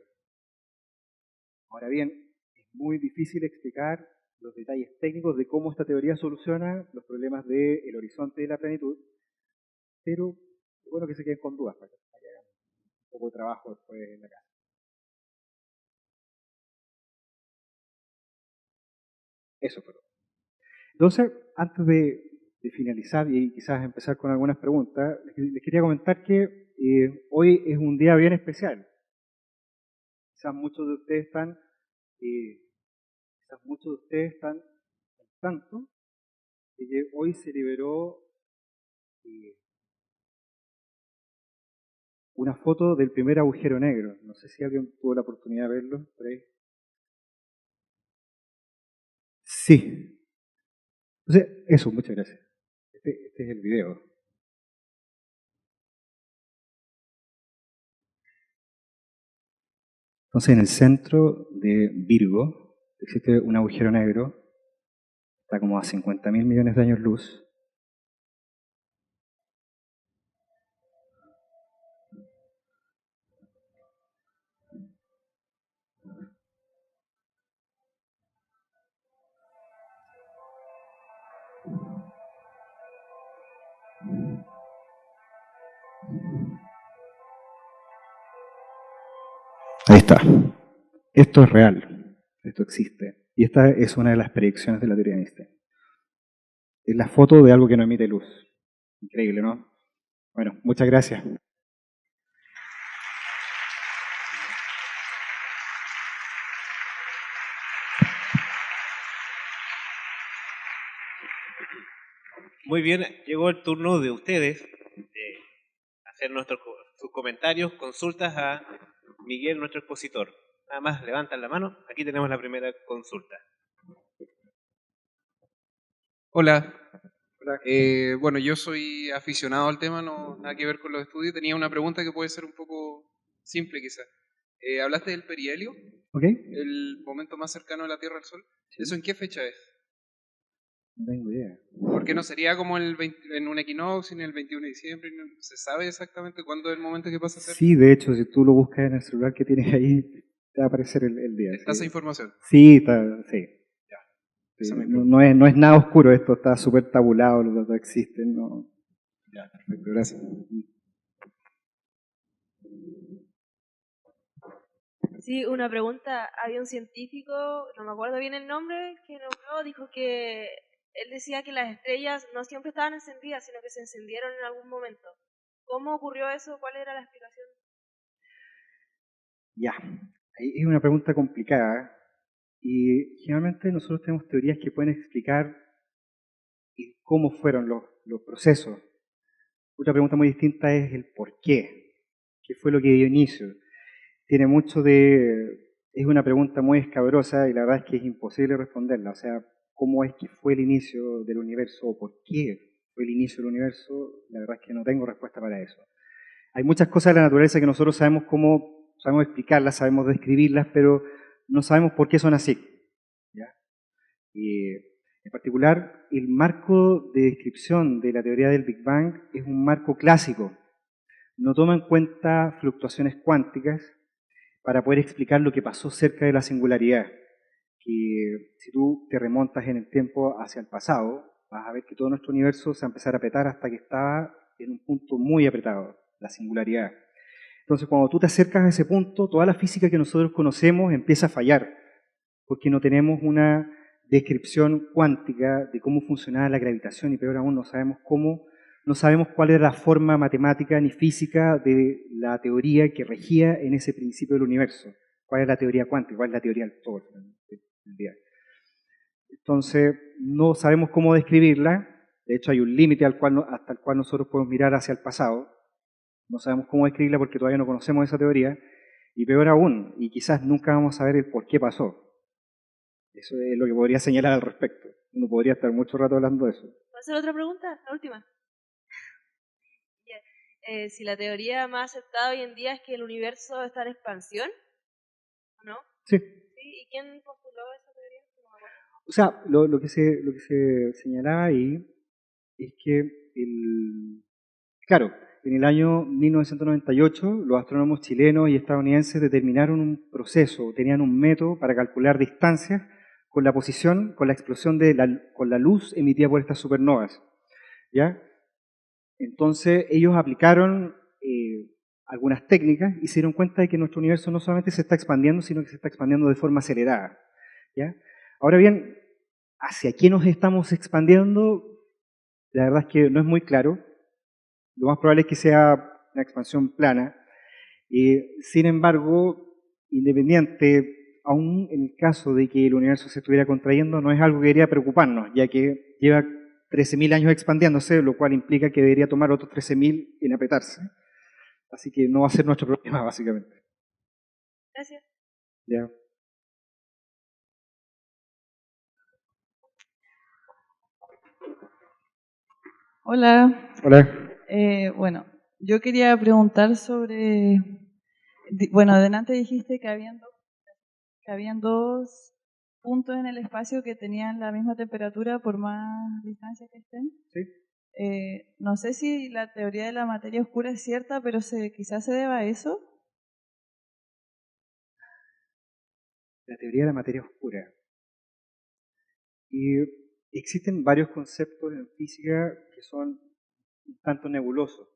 Ahora bien, es muy difícil explicar los detalles técnicos de cómo esta teoría soluciona los problemas del horizonte y de la plenitud, pero es bueno que se queden con dudas para que hagan un poco de trabajo después en la casa. Eso fue todo. Entonces, antes de finalizar y quizás empezar con algunas preguntas, les quería comentar que hoy es un día bien especial. Quizás muchos de ustedes están, eh, al tanto de que hoy se liberó eh, una foto del primer agujero negro. No sé si alguien tuvo la oportunidad de verlo por ahí. Sí. Entonces, eso, muchas gracias. Este es el video. Entonces, en el centro de Virgo existe un agujero negro, está como a 50.000 millones de años luz. Ahí está. Esto es real, esto existe. Y esta es una de las predicciones de la teoría de Einstein. Es la foto de algo que no emite luz. Increíble, ¿no? Bueno, muchas gracias. Muy bien, llegó el turno de ustedes de hacer sus comentarios, consultas a Miguel, nuestro expositor. Nada más levantan la mano. Aquí tenemos la primera consulta. Hola. Bueno, yo soy aficionado al tema, no nada que ver con los estudios. Tenía una pregunta que puede ser un poco simple quizás. Hablaste del perihelio, ¿Ok? el momento más cercano de la Tierra al Sol. Sí. ¿Eso en qué fecha es? No tengo idea. Porque no sería como en un equinoccio, ni el 21 de diciembre. ¿Se sabe exactamente cuándo es el momento que pasa a ser? Sí, de hecho, si tú lo buscas en el celular que tienes ahí, te va a aparecer el día. ¿Está esa Sí, información? sí, sí. Ya. Sí, Esa es mi no, pregunta. no es nada oscuro esto, está súper tabulado, los datos existen. No. Ya, perfecto, gracias. Sí, una pregunta. Había un científico, no me acuerdo bien el nombre, que nombró, dijo que él decía que las estrellas no siempre estaban encendidas, sino que se encendieron en algún momento. ¿Cómo ocurrió eso? ¿Cuál era la explicación? Ya, ahí es una pregunta complicada y generalmente nosotros tenemos teorías que pueden explicar y cómo fueron los procesos. Otra pregunta muy distinta es el por qué. ¿Qué fue lo que dio inicio? Tiene mucho de... Es una pregunta muy escabrosa y la verdad es que es imposible responderla. O sea, ¿cómo es que fue el inicio del universo o por qué fue el inicio del universo? La verdad es que no tengo respuesta para eso. Hay muchas cosas de la naturaleza que nosotros sabemos cómo, sabemos explicarlas, sabemos describirlas, pero no sabemos por qué son así. ¿Ya? Y en particular, el marco de descripción de la teoría del Big Bang es un marco clásico. No toma en cuenta fluctuaciones cuánticas para poder explicar lo que pasó cerca de la singularidad. Que si tú te remontas en el tiempo hacia el pasado, vas a ver que todo nuestro universo se va a empezar a apretar hasta que estaba en un punto muy apretado, la singularidad. Entonces, cuando tú te acercas a ese punto, toda la física que nosotros conocemos empieza a fallar, porque no tenemos una descripción cuántica de cómo funcionaba la gravitación y peor aún no sabemos cuál era la forma matemática ni física de la teoría que regía en ese principio del universo. ¿Cuál es la teoría cuántica? ¿Cuál es la teoría del todo? Entonces, no sabemos cómo describirla. De hecho, hay un límite hasta el cual nosotros podemos mirar hacia el pasado. No sabemos cómo describirla porque todavía no conocemos esa teoría. Y peor aún, y quizás nunca vamos a saber el por qué pasó. Eso es lo que podría señalar al respecto. Uno podría estar mucho rato hablando de eso. ¿Puedo hacer otra pregunta? La última. Si la teoría más aceptada hoy en día es que el universo está en expansión, ¿o no? Sí. ¿Sí? ¿Y quién postuló esa teoría? No me acuerdo. O sea, lo que se señalaba ahí es que, claro, en el año 1998 los astrónomos chilenos y estadounidenses determinaron un proceso, tenían un método para calcular distancias con la posición, con la explosión con la luz emitida por estas supernovas. ¿Ya? Entonces ellos aplicaron algunas técnicas y se dieron cuenta de que nuestro universo no solamente se está expandiendo, sino que se está expandiendo de forma acelerada. ¿Ya? Ahora bien, ¿hacia qué nos estamos expandiendo? La verdad es que no es muy claro. Lo más probable es que sea una expansión plana. Sin embargo, independiente, aún en el caso de que el universo se estuviera contrayendo, no es algo que debería preocuparnos, ya que lleva 13.000 años expandiéndose, lo cual implica que debería tomar otros 13.000 en apretarse. Así que no va a ser nuestro problema, básicamente. Gracias. ¿Ya? Hola. Hola. Bueno, yo quería preguntar sobre... Bueno, adelante dijiste que habían dos puntos en el espacio que tenían la misma temperatura por más distancia que estén. Sí. No sé si la teoría de la materia oscura es cierta, pero quizás se deba a eso. La teoría de la materia oscura. Y existen varios conceptos en física que son un tanto nebulosos.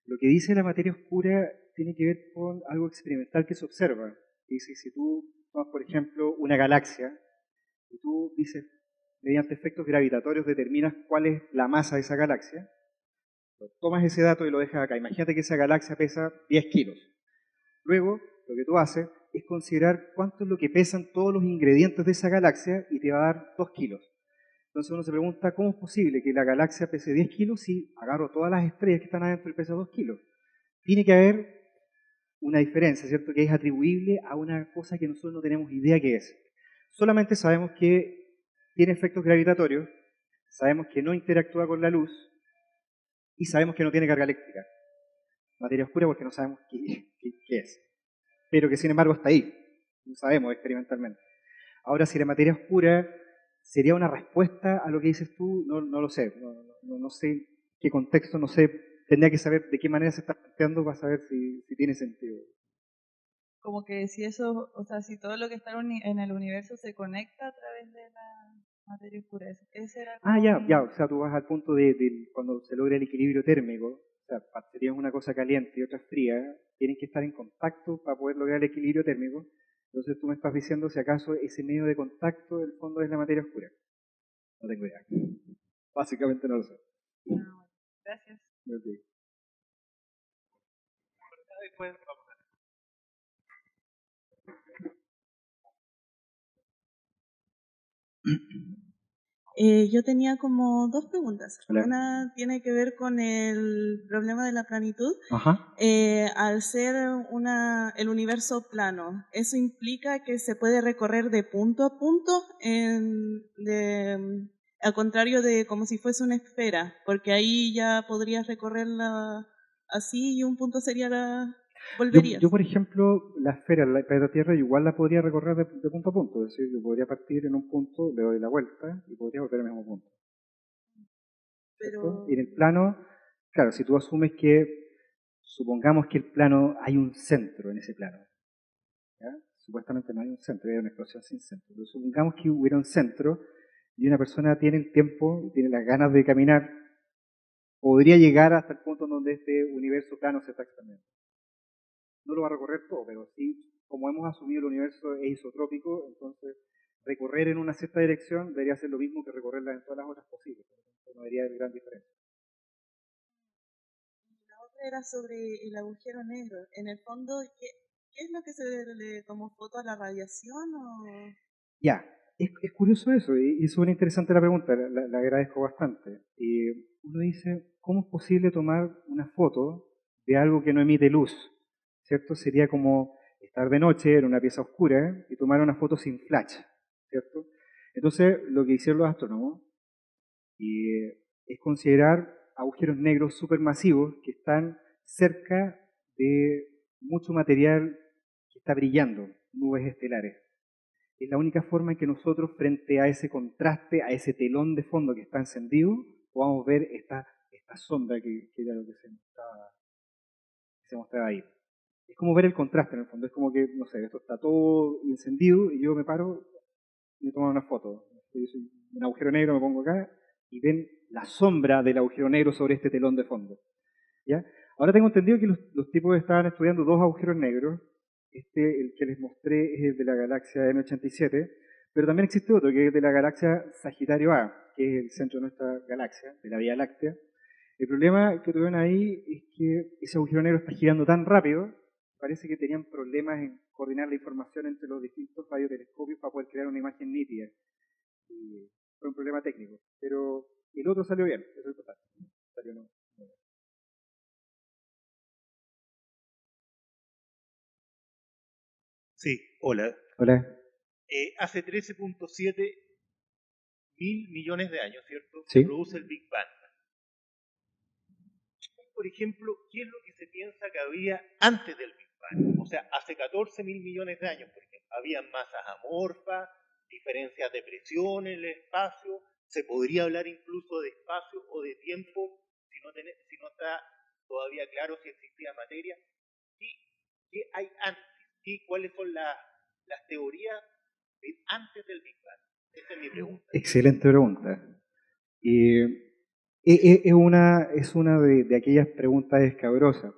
Lo que dice la materia oscura tiene que ver con algo experimental que se observa. Dice, si tú tomas, por ejemplo, una galaxia, y tú dices, mediante efectos gravitatorios determinas cuál es la masa de esa galaxia, tomas ese dato y lo dejas acá. Imagínate que esa galaxia pesa 10 kilos. Luego, lo que tú haces es considerar cuánto es lo que pesan todos los ingredientes de esa galaxia y te va a dar 2 kilos. Entonces uno se pregunta, ¿cómo es posible que la galaxia pese 10 kilos si agarro todas las estrellas que están adentro y pesa 2 kilos? Tiene que haber una diferencia, ¿cierto? Que es atribuible a una cosa que nosotros no tenemos idea qué es. Solamente sabemos que tiene efectos gravitatorios, sabemos que no interactúa con la luz y sabemos que no tiene carga eléctrica. Materia oscura porque no sabemos qué es. Pero que sin embargo está ahí. Lo sabemos experimentalmente. Ahora, si la materia oscura sería una respuesta a lo que dices tú, no lo sé. No sé qué contexto, no sé. Tendría que saber de qué manera se está planteando para saber si tiene sentido. Como que si eso, o sea, si todo lo que está en el universo se conecta a través de la materia oscura. Ese era Ya. O sea, tú vas al punto de cuando se logra el equilibrio térmico. O sea, baterías una cosa caliente y otra fría, tienen que estar en contacto para poder lograr el equilibrio térmico. Entonces tú me estás diciendo si acaso ese medio de contacto del fondo es la materia oscura. No tengo idea. Básicamente no lo sé. bueno, gracias. Okay. Yo tenía como dos preguntas. Hola. Una tiene que ver con el problema de la planitud. Ajá. Al ser el universo plano, ¿eso implica que se puede recorrer de punto a punto? Al contrario de como si fuese una esfera, porque ahí ya podrías recorrerla así y un punto sería volverías. Yo, por ejemplo, la esfera, la planeta Tierra, igual la podría recorrer de punto a punto. Es decir, yo podría partir en un punto, le doy la vuelta y podría volver al mismo punto. ¿Cierto? Y en el plano, claro, si tú asumes que, supongamos que el plano, hay un centro en ese plano. ¿Ya? Supuestamente no hay un centro, hay una explosión sin centro. Pero supongamos que hubiera un centro y una persona tiene el tiempo y tiene las ganas de caminar, podría llegar hasta el punto en donde este universo plano se está expandiendo. No lo va a recorrer todo, pero sí, como hemos asumido el universo es isotrópico, entonces recorrer en una cierta dirección debería ser lo mismo que recorrerla en todas las otras posibles. No debería haber gran diferencia. La otra era sobre el agujero negro. En el fondo, ¿qué es lo que se le tomó foto a la radiación? Ya, es curioso eso, y es súper interesante la pregunta, la agradezco bastante. Uno dice, ¿cómo es posible tomar una foto de algo que no emite luz? ¿Cierto? Sería como estar de noche en una pieza oscura y tomar una foto sin flash, ¿cierto? Entonces, lo que hicieron los astrónomos es considerar agujeros negros supermasivos que están cerca de mucho material que está brillando, nubes estelares. Es la única forma en que nosotros, frente a ese contraste, a ese telón de fondo que está encendido, podamos ver esta sombra que era lo que se mostraba ahí. Es como ver el contraste en el fondo, es como que, no sé, esto está todo encendido y yo me paro y me tomo una foto. Yo soy un agujero negro, me pongo acá y ven la sombra del agujero negro sobre este telón de fondo. ¿Ya? Ahora tengo entendido que los tipos estaban estudiando dos agujeros negros. El que les mostré es el de la galaxia M87, pero también existe otro que es de la galaxia Sagitario A, que es el centro de nuestra galaxia, de la Vía Láctea. El problema que tuvieron ahí es que ese agujero negro está girando tan rápido, parece que tenían problemas en coordinar la información entre los distintos radiotelescopios para poder crear una imagen nítida. Y fue un problema técnico, pero el otro salió bien, eso es importante. Salió no. Sí, hola. Hola. Hace 13.7 mil millones de años, ¿cierto? Sí. Se produce el Big Bang. Por ejemplo, ¿qué es lo que se piensa que había antes del Big Bang? O sea, hace 14 mil millones de años, por ejemplo, habían masas amorfas, diferencias de presión en el espacio, se podría hablar incluso de espacio o de tiempo si no está todavía claro si existía materia. ¿Qué hay antes? ¿Cuáles son las teorías de antes del Big Bang? Esa es mi pregunta. Excelente pregunta. Es una de aquellas preguntas escabrosas.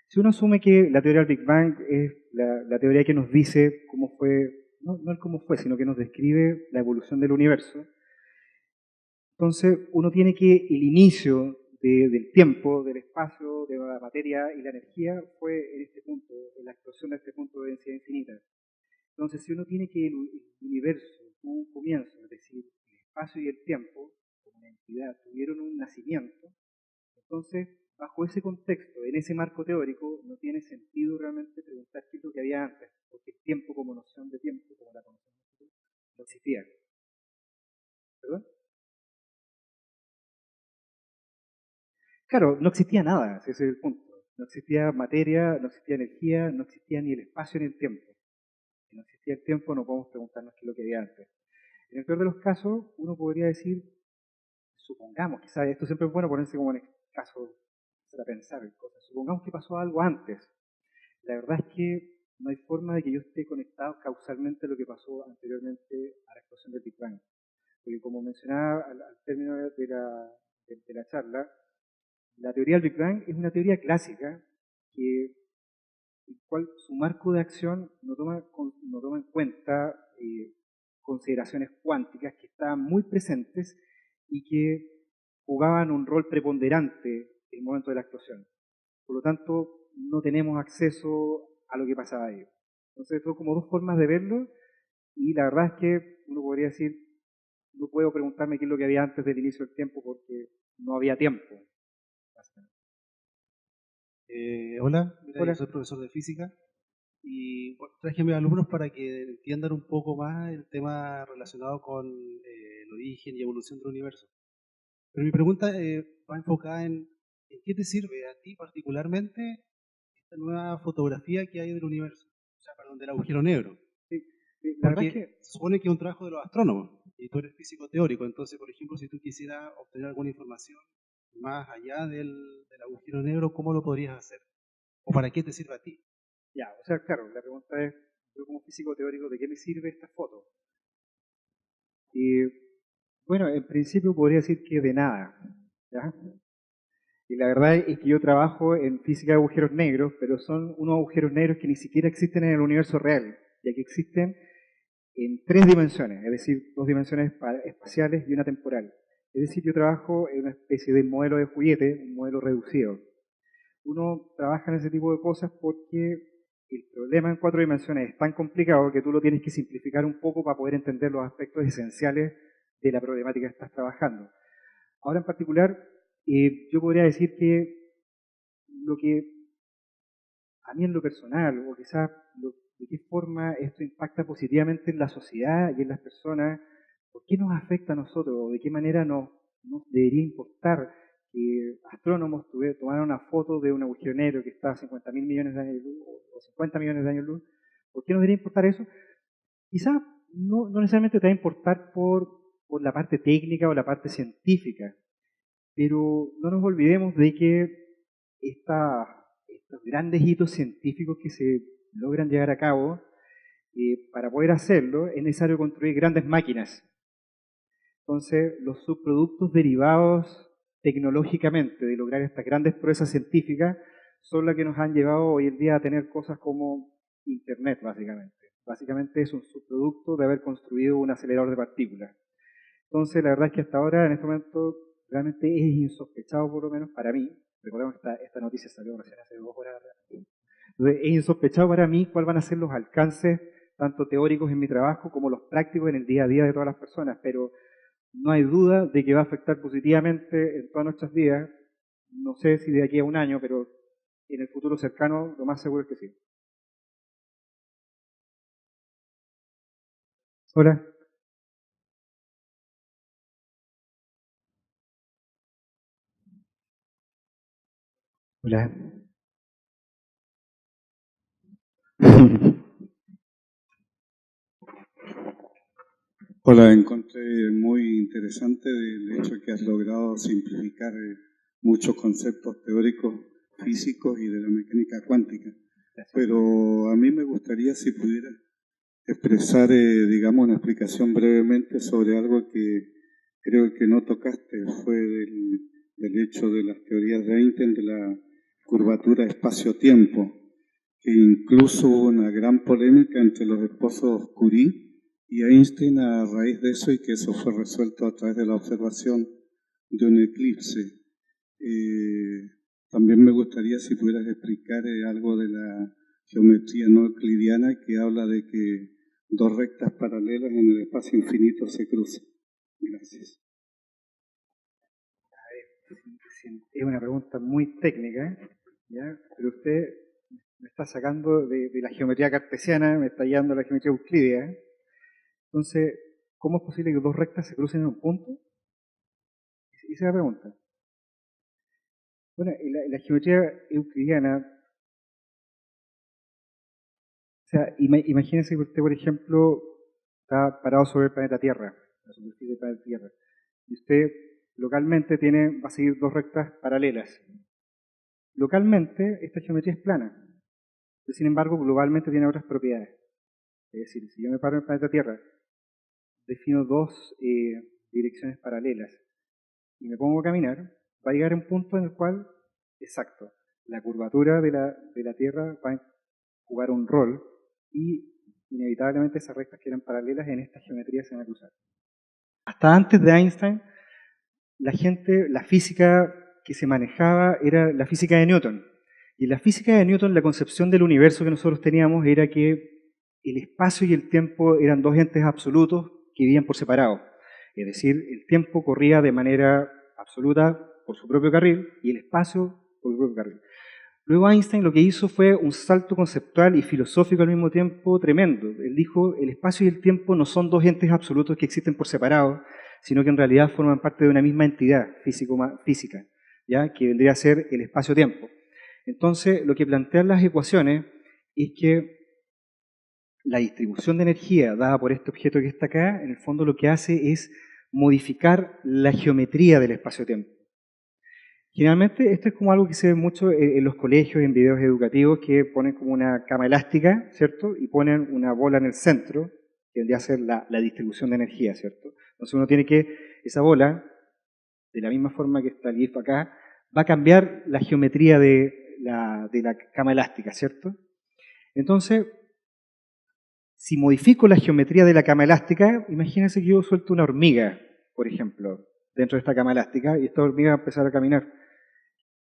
Si uno asume que la teoría del Big Bang es la teoría que nos dice cómo fue, no el cómo fue, sino que nos describe la evolución del universo, entonces uno tiene que el inicio del tiempo, del espacio, de la materia y la energía fue en este punto, en la explosión de este punto de densidad infinita. Entonces, si uno tiene que el universo tuvo un comienzo, es decir, el espacio y el tiempo, como una entidad, tuvieron un nacimiento, entonces, bajo ese contexto, en ese marco teórico, no tiene sentido realmente preguntar qué es lo que había antes, porque el tiempo como noción de tiempo, como la conocemos nosotros, no existía. ¿Perdón? Claro, no existía nada, ese es el punto. No existía materia, no existía energía, no existía ni el espacio ni el tiempo. Si no existía el tiempo, no podemos preguntarnos qué es lo que había antes. En el peor de los casos, uno podría decir, supongamos, quizás esto siempre es bueno ponerse como en el caso para pensar en cosas. Supongamos que pasó algo antes. La verdad es que no hay forma de que yo esté conectado causalmente a lo que pasó anteriormente a la explosión del Big Bang. Porque como mencionaba al término de la charla, la teoría del Big Bang es una teoría clásica que el cual su marco de acción no toma en cuenta consideraciones cuánticas que estaban muy presentes y que jugaban un rol preponderante en el momento de la explosión. Por lo tanto, no tenemos acceso a lo que pasaba ahí. Entonces, son como dos formas de verlo y la verdad es que uno podría decir, no puedo preguntarme qué es lo que había antes del inicio del tiempo porque no había tiempo. Hola, mira, Hola. yo soy profesor de física y bueno, traje a mis alumnos para que entiendan un poco más el tema relacionado con el origen y evolución del universo. Pero mi pregunta va enfocada en qué te sirve a ti particularmente esta nueva fotografía que hay del universo, o sea, perdón, del agujero negro. La verdad Porque es que se supone que es un trabajo de los astrónomos y tú eres físico teórico, entonces, por ejemplo, si tú quisieras obtener alguna información más allá del agujero negro, ¿cómo lo podrías hacer? ¿O para qué te sirve a ti? ya, o sea, claro, la pregunta es, yo como físico teórico, ¿de qué me sirve esta foto? Y bueno, en principio podría decir que de nada, ¿ya? Y la verdad es que yo trabajo en física de agujeros negros, pero son unos agujeros negros que ni siquiera existen en el universo real, ya que existen en 3 dimensiones, es decir, 2 dimensiones espaciales y una temporal. Es decir, yo trabajo en una especie de modelo de juguete, un modelo reducido. Uno trabaja en ese tipo de cosas porque el problema en 4 dimensiones es tan complicado que tú lo tienes que simplificar un poco para poder entender los aspectos esenciales de la problemática que estás trabajando. Ahora en particular, yo podría decir que lo que a mí en lo personal, o quizás de qué forma esto impacta positivamente en la sociedad y en las personas, por qué nos afecta a nosotros, o de qué manera nos debería importar que astrónomos tomaran una foto de un agujero negro que está a 50.000 millones de años luz, o 50 millones de años luz. ¿Por qué nos debería importar eso? Quizás no necesariamente te va a importar por la parte técnica o la parte científica, pero no nos olvidemos de que estos grandes hitos científicos que se logran llevar a cabo, para poder hacerlo es necesario construir grandes máquinas. Entonces, los subproductos derivados tecnológicamente de lograr estas grandes proezas científicas son las que nos han llevado hoy en día a tener cosas como Internet, básicamente. Básicamente es un subproducto de haber construido un acelerador de partículas. Entonces, la verdad es que hasta ahora, en este momento, realmente es insospechado, por lo menos para mí. Recordemos que esta noticia salió recién hace 2 horas. Entonces, es insospechado para mí cuáles van a ser los alcances, tanto teóricos en mi trabajo como los prácticos en el día a día de todas las personas. Pero no hay duda de que va a afectar positivamente en todas nuestras vidas. No sé si de aquí a un año, pero en el futuro cercano lo más seguro es que sí. Hola. Hola. Hola, encontré muy interesante el hecho que has logrado simplificar muchos conceptos teóricos físicos y de la mecánica cuántica. Pero a mí me gustaría si pudiera expresar, digamos, una explicación brevemente sobre algo que creo que no tocaste, fue del hecho de las teorías de Einstein de la curvatura espacio-tiempo, que incluso hubo una gran polémica entre los esposos Curie y Einstein a raíz de eso, y que eso fue resuelto a través de la observación de un eclipse. También me gustaría si pudieras explicar algo de la geometría no euclidiana, que habla de que 2 rectas paralelas en el espacio infinito se cruzan. Gracias. Es una pregunta muy técnica, ¿ya? Pero usted me está sacando de la geometría cartesiana, me está llevando a la geometría euclídea. Entonces, ¿cómo es posible que 2 rectas se crucen en un punto? Esa es la pregunta. Bueno, en la geometría euclidiana, o sea, imagínense que usted, por ejemplo, está parado sobre el planeta Tierra, la superficie del planeta Tierra, y usted localmente va a seguir 2 rectas paralelas. Localmente, esta geometría es plana, pero sin embargo, globalmente tiene otras propiedades. Es decir, si yo me paro en el planeta Tierra, defino 2 direcciones paralelas y me pongo a caminar, va a llegar a un punto en el cual, exacto, la curvatura de la Tierra va a jugar un rol y inevitablemente esas rectas que eran paralelas en esta geometría se van a cruzar. Hasta antes de Einstein, la física que se manejaba era la física de Newton. Y en la física de Newton, la concepción del universo que nosotros teníamos era que el espacio y el tiempo eran 2 entes absolutos que vivían por separado. Es decir, el tiempo corría de manera absoluta por su propio carril y el espacio por su propio carril. Luego Einstein lo que hizo fue un salto conceptual y filosófico al mismo tiempo tremendo. Él dijo, el espacio y el tiempo no son dos entes absolutos que existen por separado, sino que en realidad forman parte de una misma entidad física, ¿ya? Que vendría a ser el espacio-tiempo. Entonces, lo que plantean las ecuaciones es que la distribución de energía dada por este objeto que está acá, en el fondo lo que hace es modificar la geometría del espacio-tiempo. Generalmente esto es como algo que se ve mucho en los colegios, en videos educativos, que ponen como una cama elástica, ¿cierto? Y ponen una bola en el centro, que vendría a ser la distribución de energía, ¿cierto? Entonces uno tiene que, esa bola, de la misma forma que está el GIF acá, va a cambiar la geometría de la cama elástica, ¿cierto? Entonces, si modifico la geometría de la cama elástica, imagínense que yo suelto una hormiga, por ejemplo, dentro de esta cama elástica, y esta hormiga va a empezar a caminar.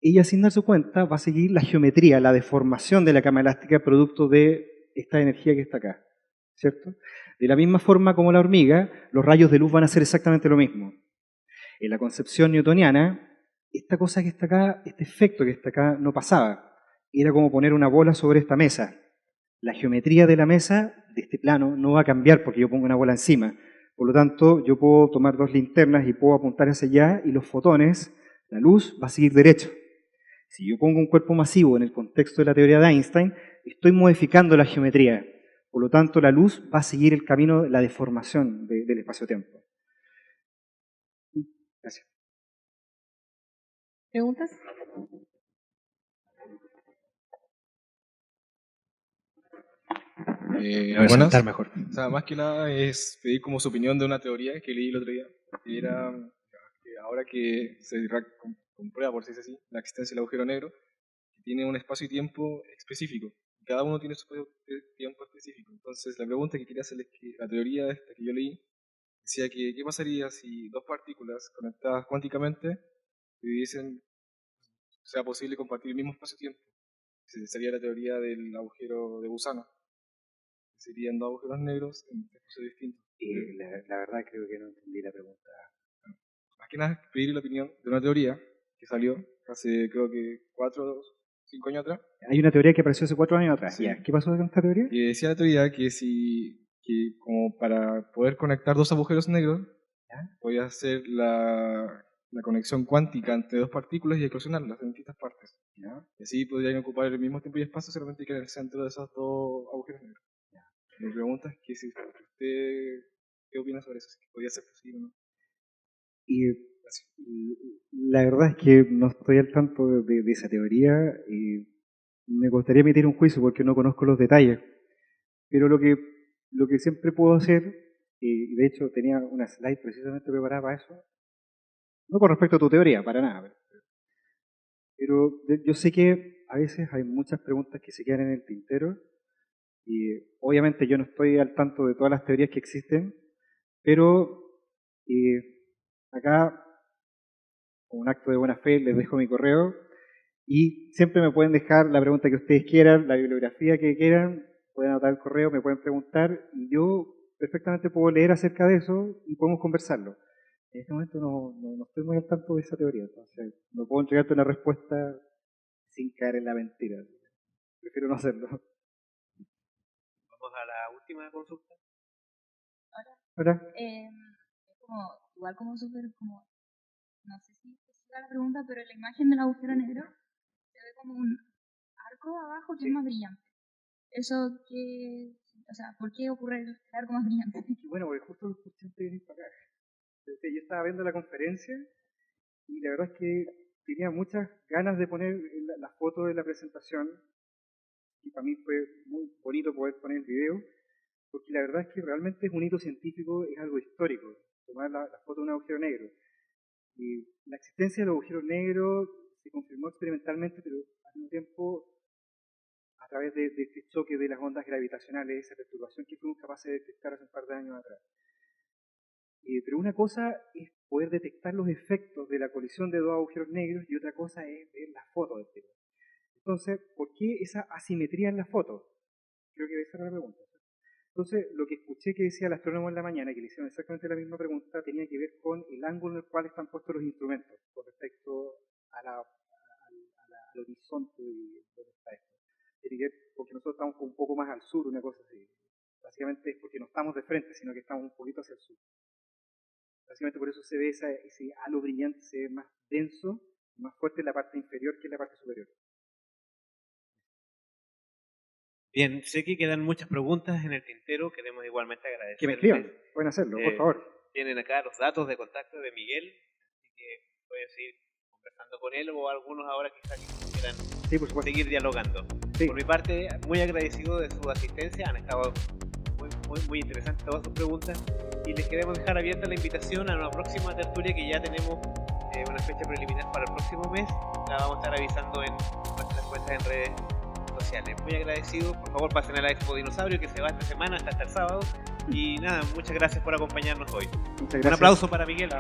Ella, sin darse cuenta, va a seguir la geometría, la deformación de la cama elástica producto de esta energía que está acá, ¿cierto? De la misma forma como la hormiga, los rayos de luz van a hacer exactamente lo mismo. En la concepción newtoniana, esta cosa que está acá, este efecto que está acá, no pasaba. Era como poner una bola sobre esta mesa. La geometría de la mesa, de este plano, no va a cambiar porque yo pongo una bola encima. Por lo tanto, yo puedo tomar dos linternas y puedo apuntar hacia allá y los fotones, la luz, va a seguir derecho. Si yo pongo un cuerpo masivo en el contexto de la teoría de Einstein, estoy modificando la geometría. Por lo tanto, la luz va a seguir el camino, la deformación del espacio-tiempo. Gracias. ¿Preguntas? Buenas. Mejor. O sea, más que nada es pedir como su opinión de una teoría que leí el otro día, que era que ahora que se comprueba, por si es así, la existencia del agujero negro, que tiene un espacio y tiempo específico. Cada uno tiene su espacio y tiempo específico. Entonces, la pregunta que quería hacerles es que la teoría esta que yo leí decía que qué pasaría si dos partículas conectadas cuánticamente pudiesen, sea posible compartir el mismo espacio-tiempo. Sería la teoría del agujero de gusano. Serían dos agujeros negros en espacios distintos. La verdad creo que no entendí la pregunta. Más que nada pedir la opinión de una teoría que salió hace creo que 4 o 5 años atrás. Hay una teoría que apareció hace 4 años atrás. Sí. ¿Ya? ¿Qué pasó con esta teoría? Y decía la teoría que que como para poder conectar dos agujeros negros, podía hacer la conexión cuántica entre dos partículas y eclosionarlas en distintas partes. ¿Ya? Y así podrían ocupar el mismo tiempo y espacio, solamente que en el centro de esos dos agujeros negros. Mi pregunta es que si usted, ¿qué opina sobre eso? Si podría ser posible o no. Y la verdad es que no estoy al tanto de esa teoría y me gustaría emitir un juicio porque no conozco los detalles. Pero lo que siempre puedo hacer, y de hecho tenía una slide precisamente preparada para eso, no con respecto a tu teoría, para nada, pero yo sé que a veces hay muchas preguntas que se quedan en el tintero y obviamente yo no estoy al tanto de todas las teorías que existen, pero acá, como un acto de buena fe, les dejo mi correo y siempre me pueden dejar la pregunta que ustedes quieran, la bibliografía que quieran, pueden anotar el correo, me pueden preguntar y yo perfectamente puedo leer acerca de eso y podemos conversarlo. En este momento no estoy muy al tanto de esa teoría, entonces no puedo entregarte una respuesta sin caer en la mentira. Prefiero no hacerlo. Vamos a la última consulta. ¿Verdad? Igual como súper, como, no sé si es la pregunta, pero la imagen del agujero negro se ve como un arco abajo que es más brillante. Eso que, o sea, ¿por qué ocurre el arco más brillante? Bueno, porque justo lo escuché antes de venir para acá. Yo estaba viendo la conferencia y la verdad es que tenía muchas ganas de poner la foto de la presentación y para mí fue muy bonito poder poner el video porque la verdad es que realmente es un hito científico, es algo histórico, tomar la foto de un agujero negro. Y la existencia del agujero negro se confirmó experimentalmente, pero al mismo tiempo a través de este choque de las ondas gravitacionales, esa perturbación que fuimos capaces de detectar hace un par de años atrás. Pero una cosa es poder detectar los efectos de la colisión de dos agujeros negros y otra cosa es ver las fotos del tema. Entonces, ¿por qué esa asimetría en la foto? Creo que esa era la pregunta. Entonces, lo que escuché que decía el astrónomo en la mañana, que le hicieron exactamente la misma pregunta, tenía que ver con el ángulo en el cual están puestos los instrumentos con respecto al horizonte de donde está esto. Tiene que ver porque nosotros estamos un poco más al sur, una cosa así. Básicamente es porque no estamos de frente, sino que estamos un poquito hacia el sur. Básicamente por eso se ve ese halo brillante, se ve más denso, más fuerte en la parte inferior que en la parte superior. Bien, sé que quedan muchas preguntas en el tintero, queremos igualmente agradecer. Que me escriban, pueden hacerlo, por favor. Tienen acá los datos de contacto de Miguel, así que pueden seguir conversando con él o algunos ahora quizás que quieran seguir dialogando. Sí. Por mi parte, muy agradecido de su asistencia, han estado muy interesantes todas sus preguntas y les queremos dejar abierta la invitación a una próxima tertulia que ya tenemos una fecha preliminar para el próximo mes, la vamos a estar avisando en nuestras cuentas en redes sociales. Muy agradecido, por favor pasen a la Expo Dinosaurio que se va esta semana hasta el sábado y nada, muchas gracias por acompañarnos hoy. Muchas gracias. Un aplauso para Miguel.